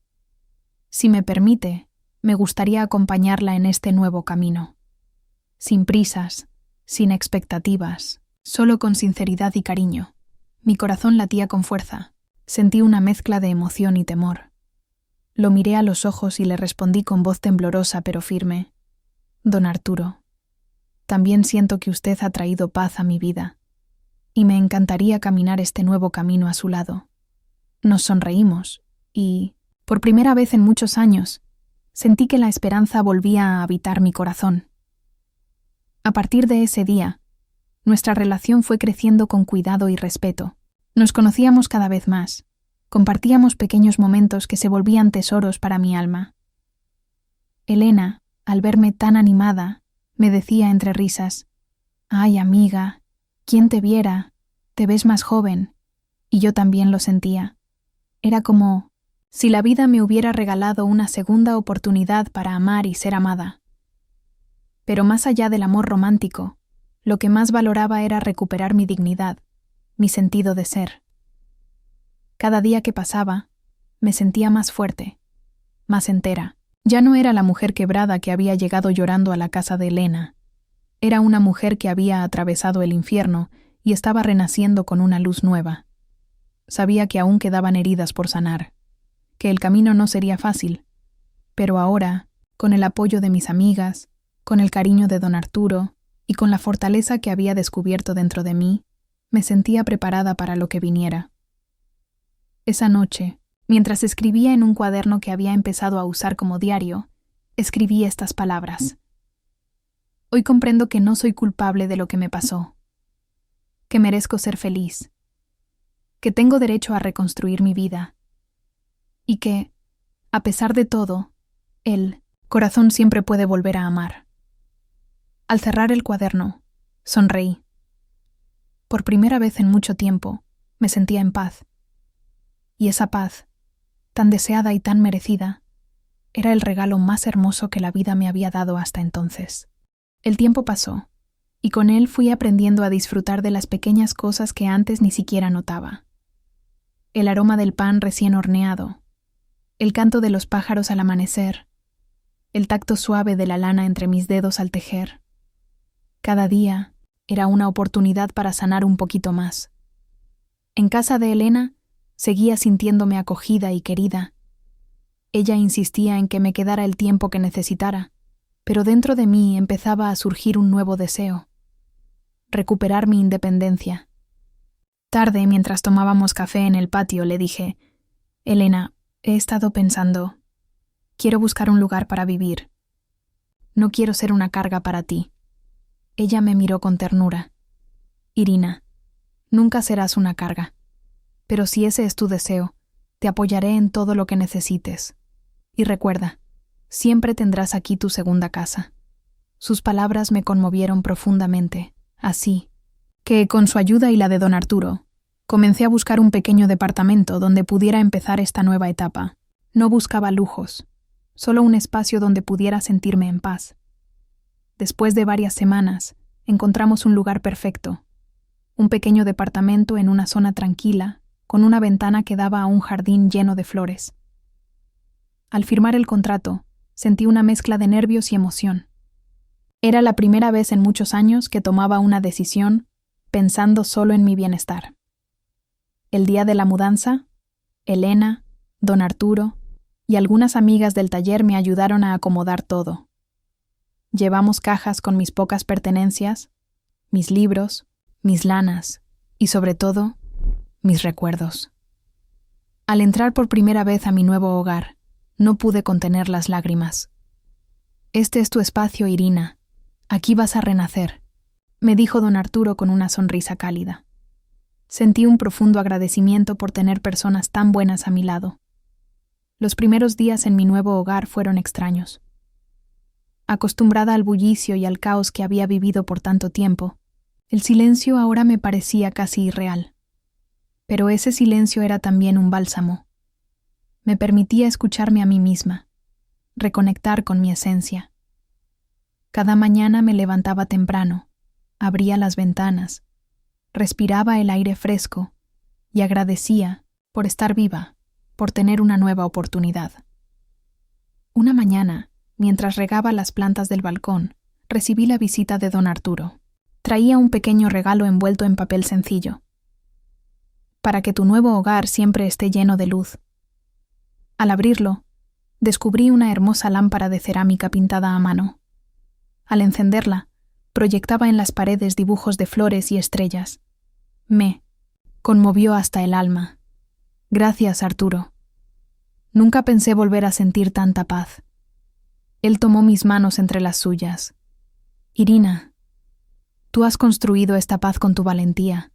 Si me permite, me gustaría acompañarla en este nuevo camino. Sin prisas, sin expectativas, solo con sinceridad y cariño. Mi corazón latía con fuerza. Sentí una mezcla de emoción y temor. Lo miré a los ojos y le respondí con voz temblorosa pero firme: Don Arturo, también siento que usted ha traído paz a mi vida, y me encantaría caminar este nuevo camino a su lado. Nos sonreímos, y, por primera vez en muchos años, sentí que la esperanza volvía a habitar mi corazón. A partir de ese día, nuestra relación fue creciendo con cuidado y respeto. Nos conocíamos cada vez más, compartíamos pequeños momentos que se volvían tesoros para mi alma. Elena, al verme tan animada, me decía entre risas: «Ay, amiga, ¿quién te viera? Te ves más joven». Y yo también lo sentía. Era como si la vida me hubiera regalado una segunda oportunidad para amar y ser amada. Pero más allá del amor romántico, lo que más valoraba era recuperar mi dignidad, mi sentido de ser. Cada día que pasaba, me sentía más fuerte, más entera. Ya no era la mujer quebrada que había llegado llorando a la casa de Elena. Era una mujer que había atravesado el infierno y estaba renaciendo con una luz nueva. Sabía que aún quedaban heridas por sanar, que el camino no sería fácil, pero ahora, con el apoyo de mis amigas, con el cariño de don Arturo y con la fortaleza que había descubierto dentro de mí, me sentía preparada para lo que viniera. Esa noche, mientras escribía en un cuaderno que había empezado a usar como diario, escribí estas palabras. Hoy comprendo que no soy culpable de lo que me pasó, que merezco ser feliz, que tengo derecho a reconstruir mi vida y que, a pesar de todo, el corazón siempre puede volver a amar. Al cerrar el cuaderno, sonreí. Por primera vez en mucho tiempo, me sentía en paz. Y esa paz, tan deseada y tan merecida, era el regalo más hermoso que la vida me había dado hasta entonces. El tiempo pasó, y con él fui aprendiendo a disfrutar de las pequeñas cosas que antes ni siquiera notaba. El aroma del pan recién horneado, el canto de los pájaros al amanecer, el tacto suave de la lana entre mis dedos al tejer. Cada día era una oportunidad para sanar un poquito más. En casa de Elena, seguía sintiéndome acogida y querida. Ella insistía en que me quedara el tiempo que necesitara, pero dentro de mí empezaba a surgir un nuevo deseo: recuperar mi independencia. Tarde, mientras tomábamos café en el patio, le dije: Elena, he estado pensando, quiero buscar un lugar para vivir. No quiero ser una carga para ti. Ella me miró con ternura. Irina, nunca serás una carga. Pero si ese es tu deseo, te apoyaré en todo lo que necesites. Y recuerda, siempre tendrás aquí tu segunda casa. Sus palabras me conmovieron profundamente, así que, con su ayuda y la de don Arturo, comencé a buscar un pequeño departamento donde pudiera empezar esta nueva etapa. No buscaba lujos, solo un espacio donde pudiera sentirme en paz. Después de varias semanas, encontramos un lugar perfecto, un pequeño departamento en una zona tranquila, con una ventana que daba a un jardín lleno de flores. Al firmar el contrato, sentí una mezcla de nervios y emoción. Era la primera vez en muchos años que tomaba una decisión pensando solo en mi bienestar. El día de la mudanza, Elena, don Arturo y algunas amigas del taller me ayudaron a acomodar todo. Llevamos cajas con mis pocas pertenencias, mis libros, mis lanas y, sobre todo, mis recuerdos. Al entrar por primera vez a mi nuevo hogar, no pude contener las lágrimas. Este es tu espacio, Irina. Aquí vas a renacer, me dijo don Arturo con una sonrisa cálida. Sentí un profundo agradecimiento por tener personas tan buenas a mi lado. Los primeros días en mi nuevo hogar fueron extraños. Acostumbrada al bullicio y al caos que había vivido por tanto tiempo, el silencio ahora me parecía casi irreal. Pero ese silencio era también un bálsamo. Me permitía escucharme a mí misma, reconectar con mi esencia. Cada mañana me levantaba temprano, abría las ventanas, respiraba el aire fresco y agradecía por estar viva, por tener una nueva oportunidad. Una mañana, mientras regaba las plantas del balcón, recibí la visita de don Arturo. Traía un pequeño regalo envuelto en papel sencillo. Para que tu nuevo hogar siempre esté lleno de luz. Al abrirlo, descubrí una hermosa lámpara de cerámica pintada a mano. Al encenderla, proyectaba en las paredes dibujos de flores y estrellas. Me conmovió hasta el alma. Gracias, Arturo. Nunca pensé volver a sentir tanta paz. Él tomó mis manos entre las suyas. Irina, tú has construido esta paz con tu valentía.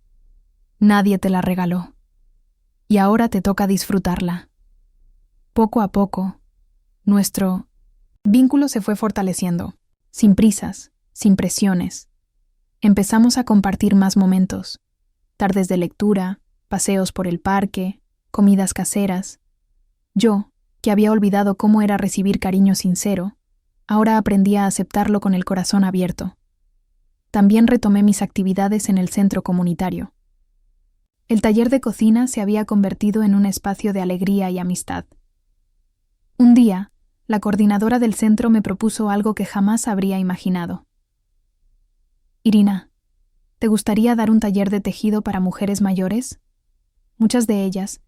Nadie te la regaló. Y ahora te toca disfrutarla. Poco a poco, nuestro vínculo se fue fortaleciendo, sin prisas, sin presiones. Empezamos a compartir más momentos, tardes de lectura, paseos por el parque, comidas caseras. Yo, que había olvidado cómo era recibir cariño sincero, ahora aprendí a aceptarlo con el corazón abierto. También retomé mis actividades en el centro comunitario. El taller de cocina se había convertido en un espacio de alegría y amistad. Un día, la coordinadora del centro me propuso algo que jamás habría imaginado. Irina, ¿te gustaría dar un taller de tejido para mujeres mayores? Muchas de ellas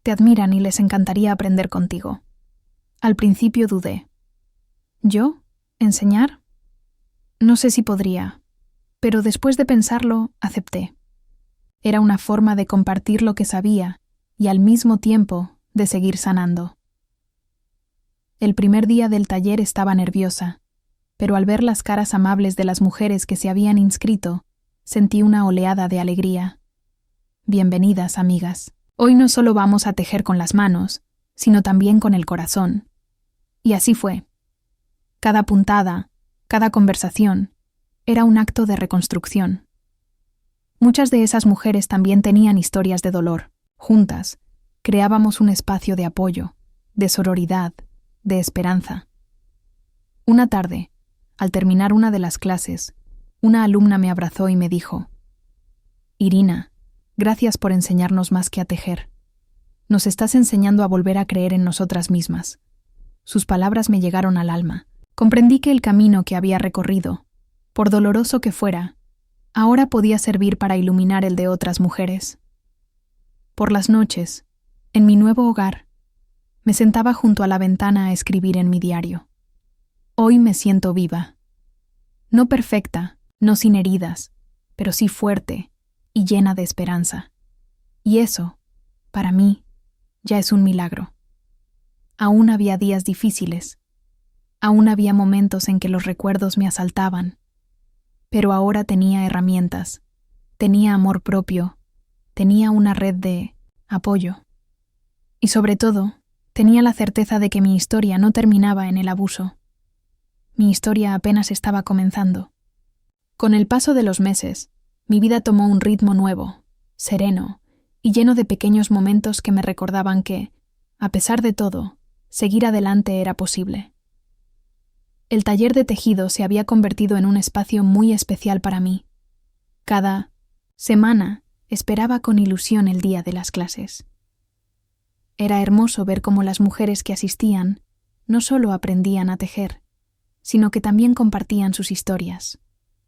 te admiran y les encantaría aprender contigo. Al principio dudé. ¿Yo? ¿Enseñar? No sé si podría, pero después de pensarlo, acepté. Era una forma de compartir lo que sabía y al mismo tiempo de seguir sanando. El primer día del taller estaba nerviosa, pero al ver las caras amables de las mujeres que se habían inscrito, sentí una oleada de alegría. Bienvenidas, amigas. Hoy no solo vamos a tejer con las manos, sino también con el corazón. Y así fue. Cada puntada, cada conversación, era un acto de reconstrucción. Muchas de esas mujeres también tenían historias de dolor. Juntas, creábamos un espacio de apoyo, de sororidad, de esperanza. Una tarde, al terminar una de las clases, una alumna me abrazó y me dijo: Irina, gracias por enseñarnos más que a tejer. Nos estás enseñando a volver a creer en nosotras mismas. Sus palabras me llegaron al alma. Comprendí que el camino que había recorrido, por doloroso que fuera, ahora podía servir para iluminar el de otras mujeres. Por las noches, en mi nuevo hogar, me sentaba junto a la ventana a escribir en mi diario. Hoy me siento viva. No perfecta, no sin heridas, pero sí fuerte y llena de esperanza. Y eso, para mí, ya es un milagro. Aún había días difíciles. Aún había momentos en que los recuerdos me asaltaban. Pero ahora tenía herramientas, tenía amor propio, tenía una red de apoyo. Y sobre todo, tenía la certeza de que mi historia no terminaba en el abuso. Mi historia apenas estaba comenzando. Con el paso de los meses, mi vida tomó un ritmo nuevo, sereno y lleno de pequeños momentos que me recordaban que, a pesar de todo, seguir adelante era posible. El taller de tejido se había convertido en un espacio muy especial para mí. Cada semana esperaba con ilusión el día de las clases. Era hermoso ver cómo las mujeres que asistían no solo aprendían a tejer, sino que también compartían sus historias,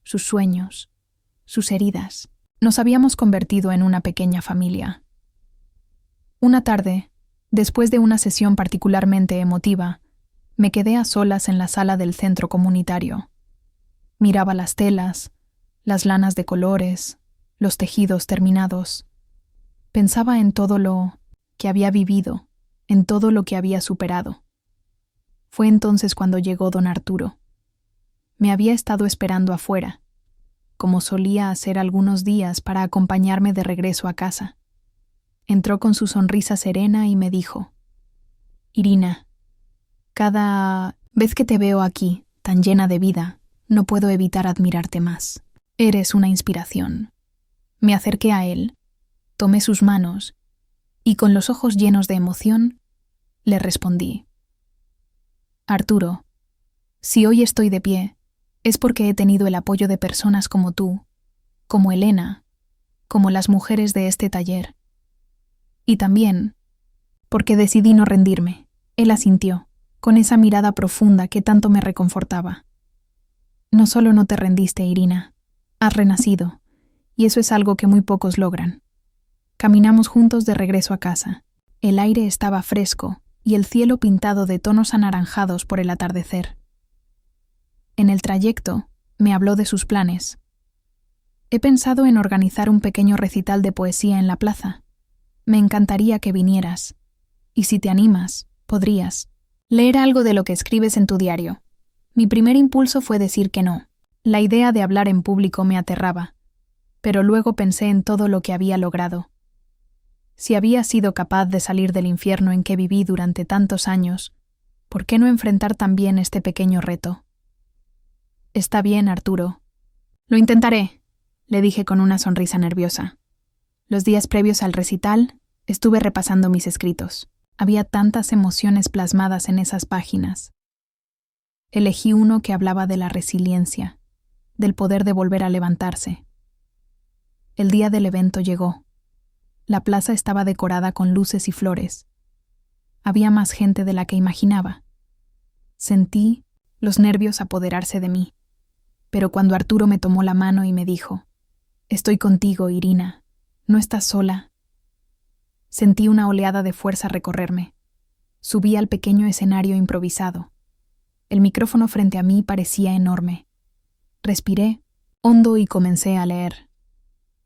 sus sueños, sus heridas. Nos habíamos convertido en una pequeña familia. Una tarde, después de una sesión particularmente emotiva, me quedé a solas en la sala del centro comunitario. Miraba las telas, las lanas de colores, los tejidos terminados. Pensaba en todo lo que había vivido, en todo lo que había superado. Fue entonces cuando llegó don Arturo. Me había estado esperando afuera, como solía hacer algunos días para acompañarme de regreso a casa. Entró con su sonrisa serena y me dijo: Irina, cada vez que te veo aquí, tan llena de vida, no puedo evitar admirarte más. Eres una inspiración. Me acerqué a él, tomé sus manos y con los ojos llenos de emoción, le respondí: Arturo, si hoy estoy de pie, es porque he tenido el apoyo de personas como tú, como Elena, como las mujeres de este taller. Y también porque decidí no rendirme. Él asintió, con esa mirada profunda que tanto me reconfortaba. No solo no te rendiste, Irina, has renacido, y eso es algo que muy pocos logran. Caminamos juntos de regreso a casa. El aire estaba fresco y el cielo pintado de tonos anaranjados por el atardecer. En el trayecto, me habló de sus planes. He pensado en organizar un pequeño recital de poesía en la plaza. Me encantaría que vinieras. Y si te animas, podrías leer algo de lo que escribes en tu diario. Mi primer impulso fue decir que no. La idea de hablar en público me aterraba, pero luego pensé en todo lo que había logrado. Si había sido capaz de salir del infierno en que viví durante tantos años, ¿por qué no enfrentar también este pequeño reto? Está bien, Arturo. Lo intentaré, le dije con una sonrisa nerviosa. Los días previos al recital, estuve repasando mis escritos. Había tantas emociones plasmadas en esas páginas. Elegí uno que hablaba de la resiliencia, del poder de volver a levantarse. El día del evento llegó. La plaza estaba decorada con luces y flores. Había más gente de la que imaginaba. Sentí los nervios apoderarse de mí. Pero cuando Arturo me tomó la mano y me dijo: «Estoy contigo, Irina. No estás sola», sentí una oleada de fuerza recorrerme. Subí al pequeño escenario improvisado. El micrófono frente a mí parecía enorme. Respiré hondo y comencé a leer.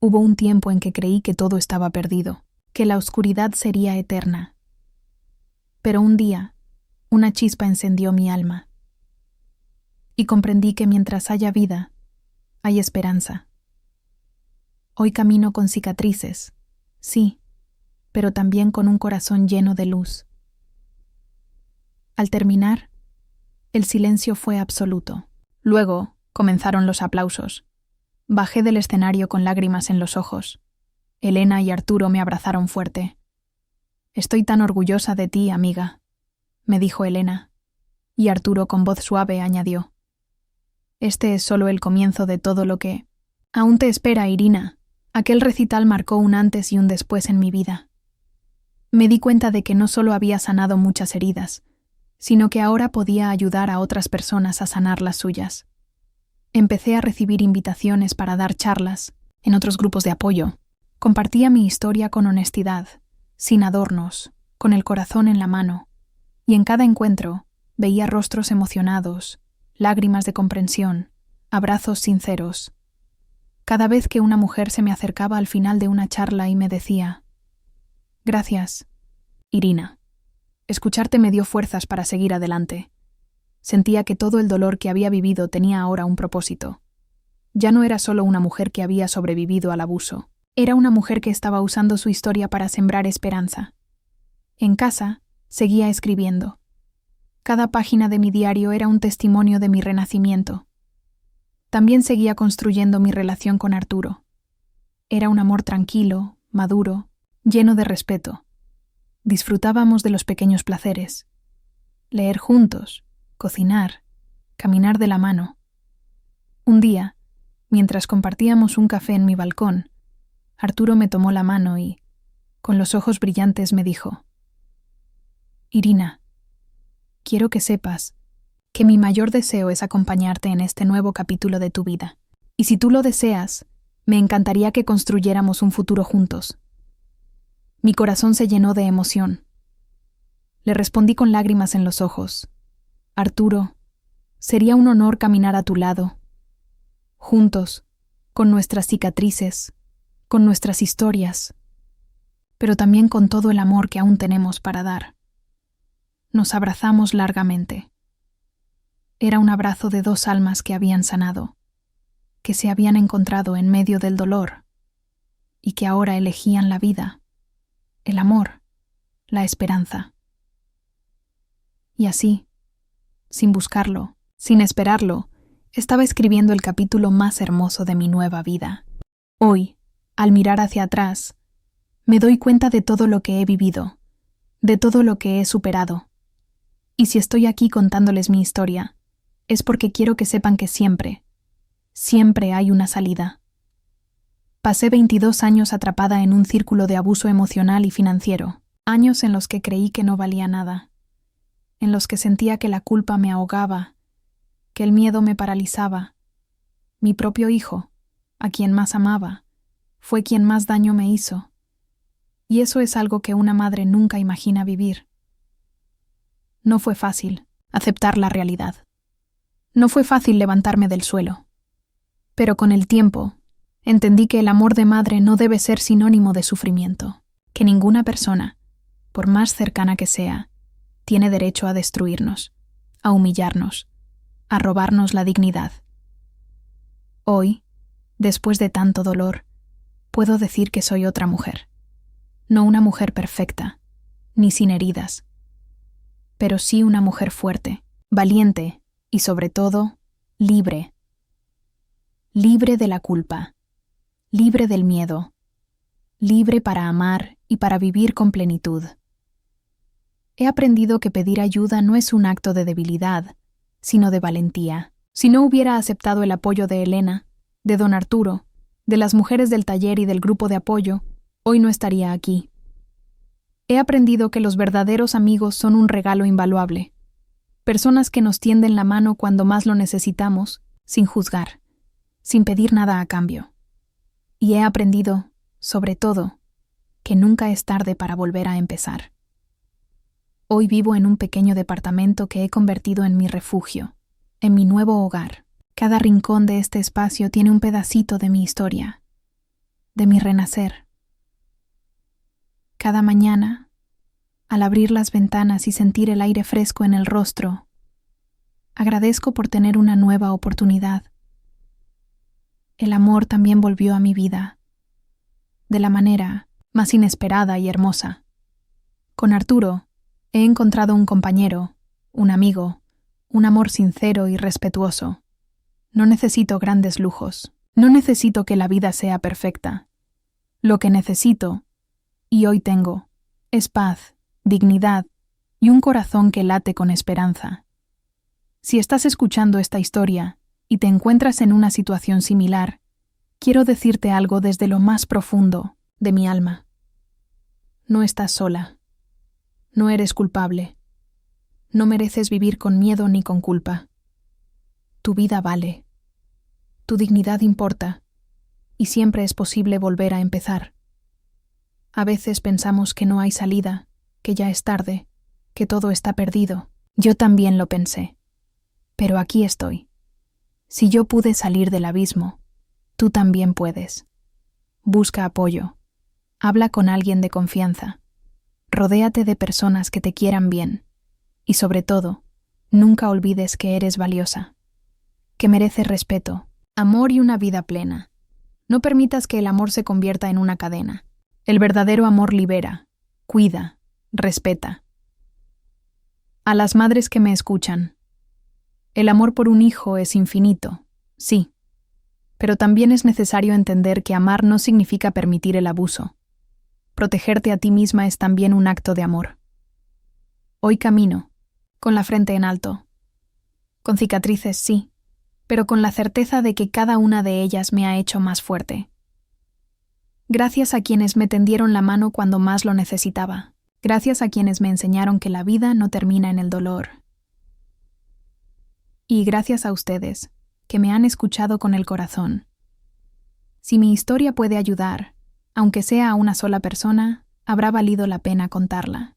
Hubo un tiempo en que creí que todo estaba perdido, que la oscuridad sería eterna. Pero un día, una chispa encendió mi alma. Y comprendí que mientras haya vida, hay esperanza. Hoy camino con cicatrices, sí, pero también con un corazón lleno de luz. Al terminar, el silencio fue absoluto. Luego comenzaron los aplausos. Bajé del escenario con lágrimas en los ojos. Elena y Arturo me abrazaron fuerte. «Estoy tan orgullosa de ti, amiga», me dijo Elena, y Arturo con voz suave añadió: «Este es solo el comienzo de todo lo que aún te espera, Irina». Aquel recital marcó un antes y un después en mi vida. Me di cuenta de que no solo había sanado muchas heridas, sino que ahora podía ayudar a otras personas a sanar las suyas. Empecé a recibir invitaciones para dar charlas en otros grupos de apoyo. Compartía mi historia con honestidad, sin adornos, con el corazón en la mano, y en cada encuentro veía rostros emocionados, lágrimas de comprensión, abrazos sinceros. Cada vez que una mujer se me acercaba al final de una charla y me decía: «Gracias, Irina», escucharte me dio fuerzas para seguir adelante. Sentía que todo el dolor que había vivido tenía ahora un propósito. Ya no era solo una mujer que había sobrevivido al abuso, era una mujer que estaba usando su historia para sembrar esperanza. En casa, seguía escribiendo. Cada página de mi diario era un testimonio de mi renacimiento. También seguía construyendo mi relación con Arturo. Era un amor tranquilo, maduro, lleno de respeto. Disfrutábamos de los pequeños placeres. Leer juntos, cocinar, caminar de la mano. Un día, mientras compartíamos un café en mi balcón, Arturo me tomó la mano y, con los ojos brillantes, me dijo: «Irina, quiero que sepas que mi mayor deseo es acompañarte en este nuevo capítulo de tu vida. Y si tú lo deseas, me encantaría que construyéramos un futuro juntos». Mi corazón se llenó de emoción. Le respondí con lágrimas en los ojos: «Arturo, sería un honor caminar a tu lado, juntos, con nuestras cicatrices, con nuestras historias, pero también con todo el amor que aún tenemos para dar». Nos abrazamos largamente. Era un abrazo de dos almas que habían sanado, que se habían encontrado en medio del dolor y que ahora elegían la vida, el amor, la esperanza. Y así, sin buscarlo, sin esperarlo, estaba escribiendo el capítulo más hermoso de mi nueva vida. Hoy, al mirar hacia atrás, me doy cuenta de todo lo que he vivido, de todo lo que he superado. Y si estoy aquí contándoles mi historia, es porque quiero que sepan que siempre hay una salida. Pasé 22 años atrapada en un círculo de abuso emocional y financiero, años en los que creí que no valía nada, en los que sentía que la culpa me ahogaba, que el miedo me paralizaba. Mi propio hijo, a quien más amaba, fue quien más daño me hizo, y eso es algo que una madre nunca imagina vivir. No fue fácil aceptar la realidad. No fue fácil levantarme del suelo. Pero con el tiempo, entendí que el amor de madre no debe ser sinónimo de sufrimiento, que ninguna persona, por más cercana que sea, tiene derecho a destruirnos, a humillarnos, a robarnos la dignidad. Hoy, después de tanto dolor, puedo decir que soy otra mujer. No una mujer perfecta, ni sin heridas, pero sí una mujer fuerte, valiente y sobre todo, libre. Libre de la culpa, libre del miedo, libre para amar y para vivir con plenitud. He aprendido que pedir ayuda no es un acto de debilidad, sino de valentía. Si no hubiera aceptado el apoyo de Elena, de don Arturo, de las mujeres del taller y del grupo de apoyo, hoy no estaría aquí. He aprendido que los verdaderos amigos son un regalo invaluable. Personas que nos tienden la mano cuando más lo necesitamos sin juzgar, sin pedir nada a cambio. Y he aprendido, sobre todo, que nunca es tarde para volver a empezar. Hoy vivo en un pequeño departamento que he convertido en mi refugio, en mi nuevo hogar. Cada rincón de este espacio tiene un pedacito de mi historia, de mi renacer. Cada mañana, al abrir las ventanas y sentir el aire fresco en el rostro, agradezco por tener una nueva oportunidad. El amor también volvió a mi vida, de la manera más inesperada y hermosa. Con Arturo he encontrado un compañero, un amigo, un amor sincero y respetuoso. No necesito grandes lujos, no necesito que la vida sea perfecta. Lo que necesito, y hoy tengo, es paz, dignidad y un corazón que late con esperanza. Si estás escuchando esta historia y te encuentras en una situación similar, quiero decirte algo desde lo más profundo de mi alma. No estás sola. No eres culpable. No mereces vivir con miedo ni con culpa. Tu vida vale. Tu dignidad importa. Y siempre es posible volver a empezar. A veces pensamos que no hay salida, que ya es tarde, que todo está perdido. Yo también lo pensé. Pero aquí estoy. Si yo pude salir del abismo, tú también puedes. Busca apoyo. Habla con alguien de confianza. Rodéate de personas que te quieran bien. Y sobre todo, nunca olvides que eres valiosa, que mereces respeto, amor y una vida plena. No permitas que el amor se convierta en una cadena. El verdadero amor libera, cuida, respeta. A las madres que me escuchan, el amor por un hijo es infinito, sí, pero también es necesario entender que amar no significa permitir el abuso. Protegerte a ti misma es también un acto de amor. Hoy camino, con la frente en alto. Con cicatrices, sí, pero con la certeza de que cada una de ellas me ha hecho más fuerte. Gracias a quienes me tendieron la mano cuando más lo necesitaba. Gracias a quienes me enseñaron que la vida no termina en el dolor. Y gracias a ustedes, que me han escuchado con el corazón. Si mi historia puede ayudar, aunque sea a una sola persona, habrá valido la pena contarla.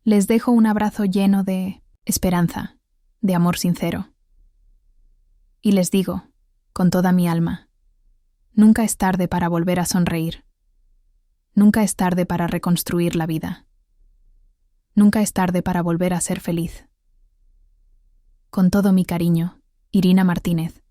Les dejo un abrazo lleno de esperanza, de amor sincero. Y les digo, con toda mi alma, nunca es tarde para volver a sonreír. Nunca es tarde para reconstruir la vida. Nunca es tarde para volver a ser feliz. Con todo mi cariño, Irina Martínez.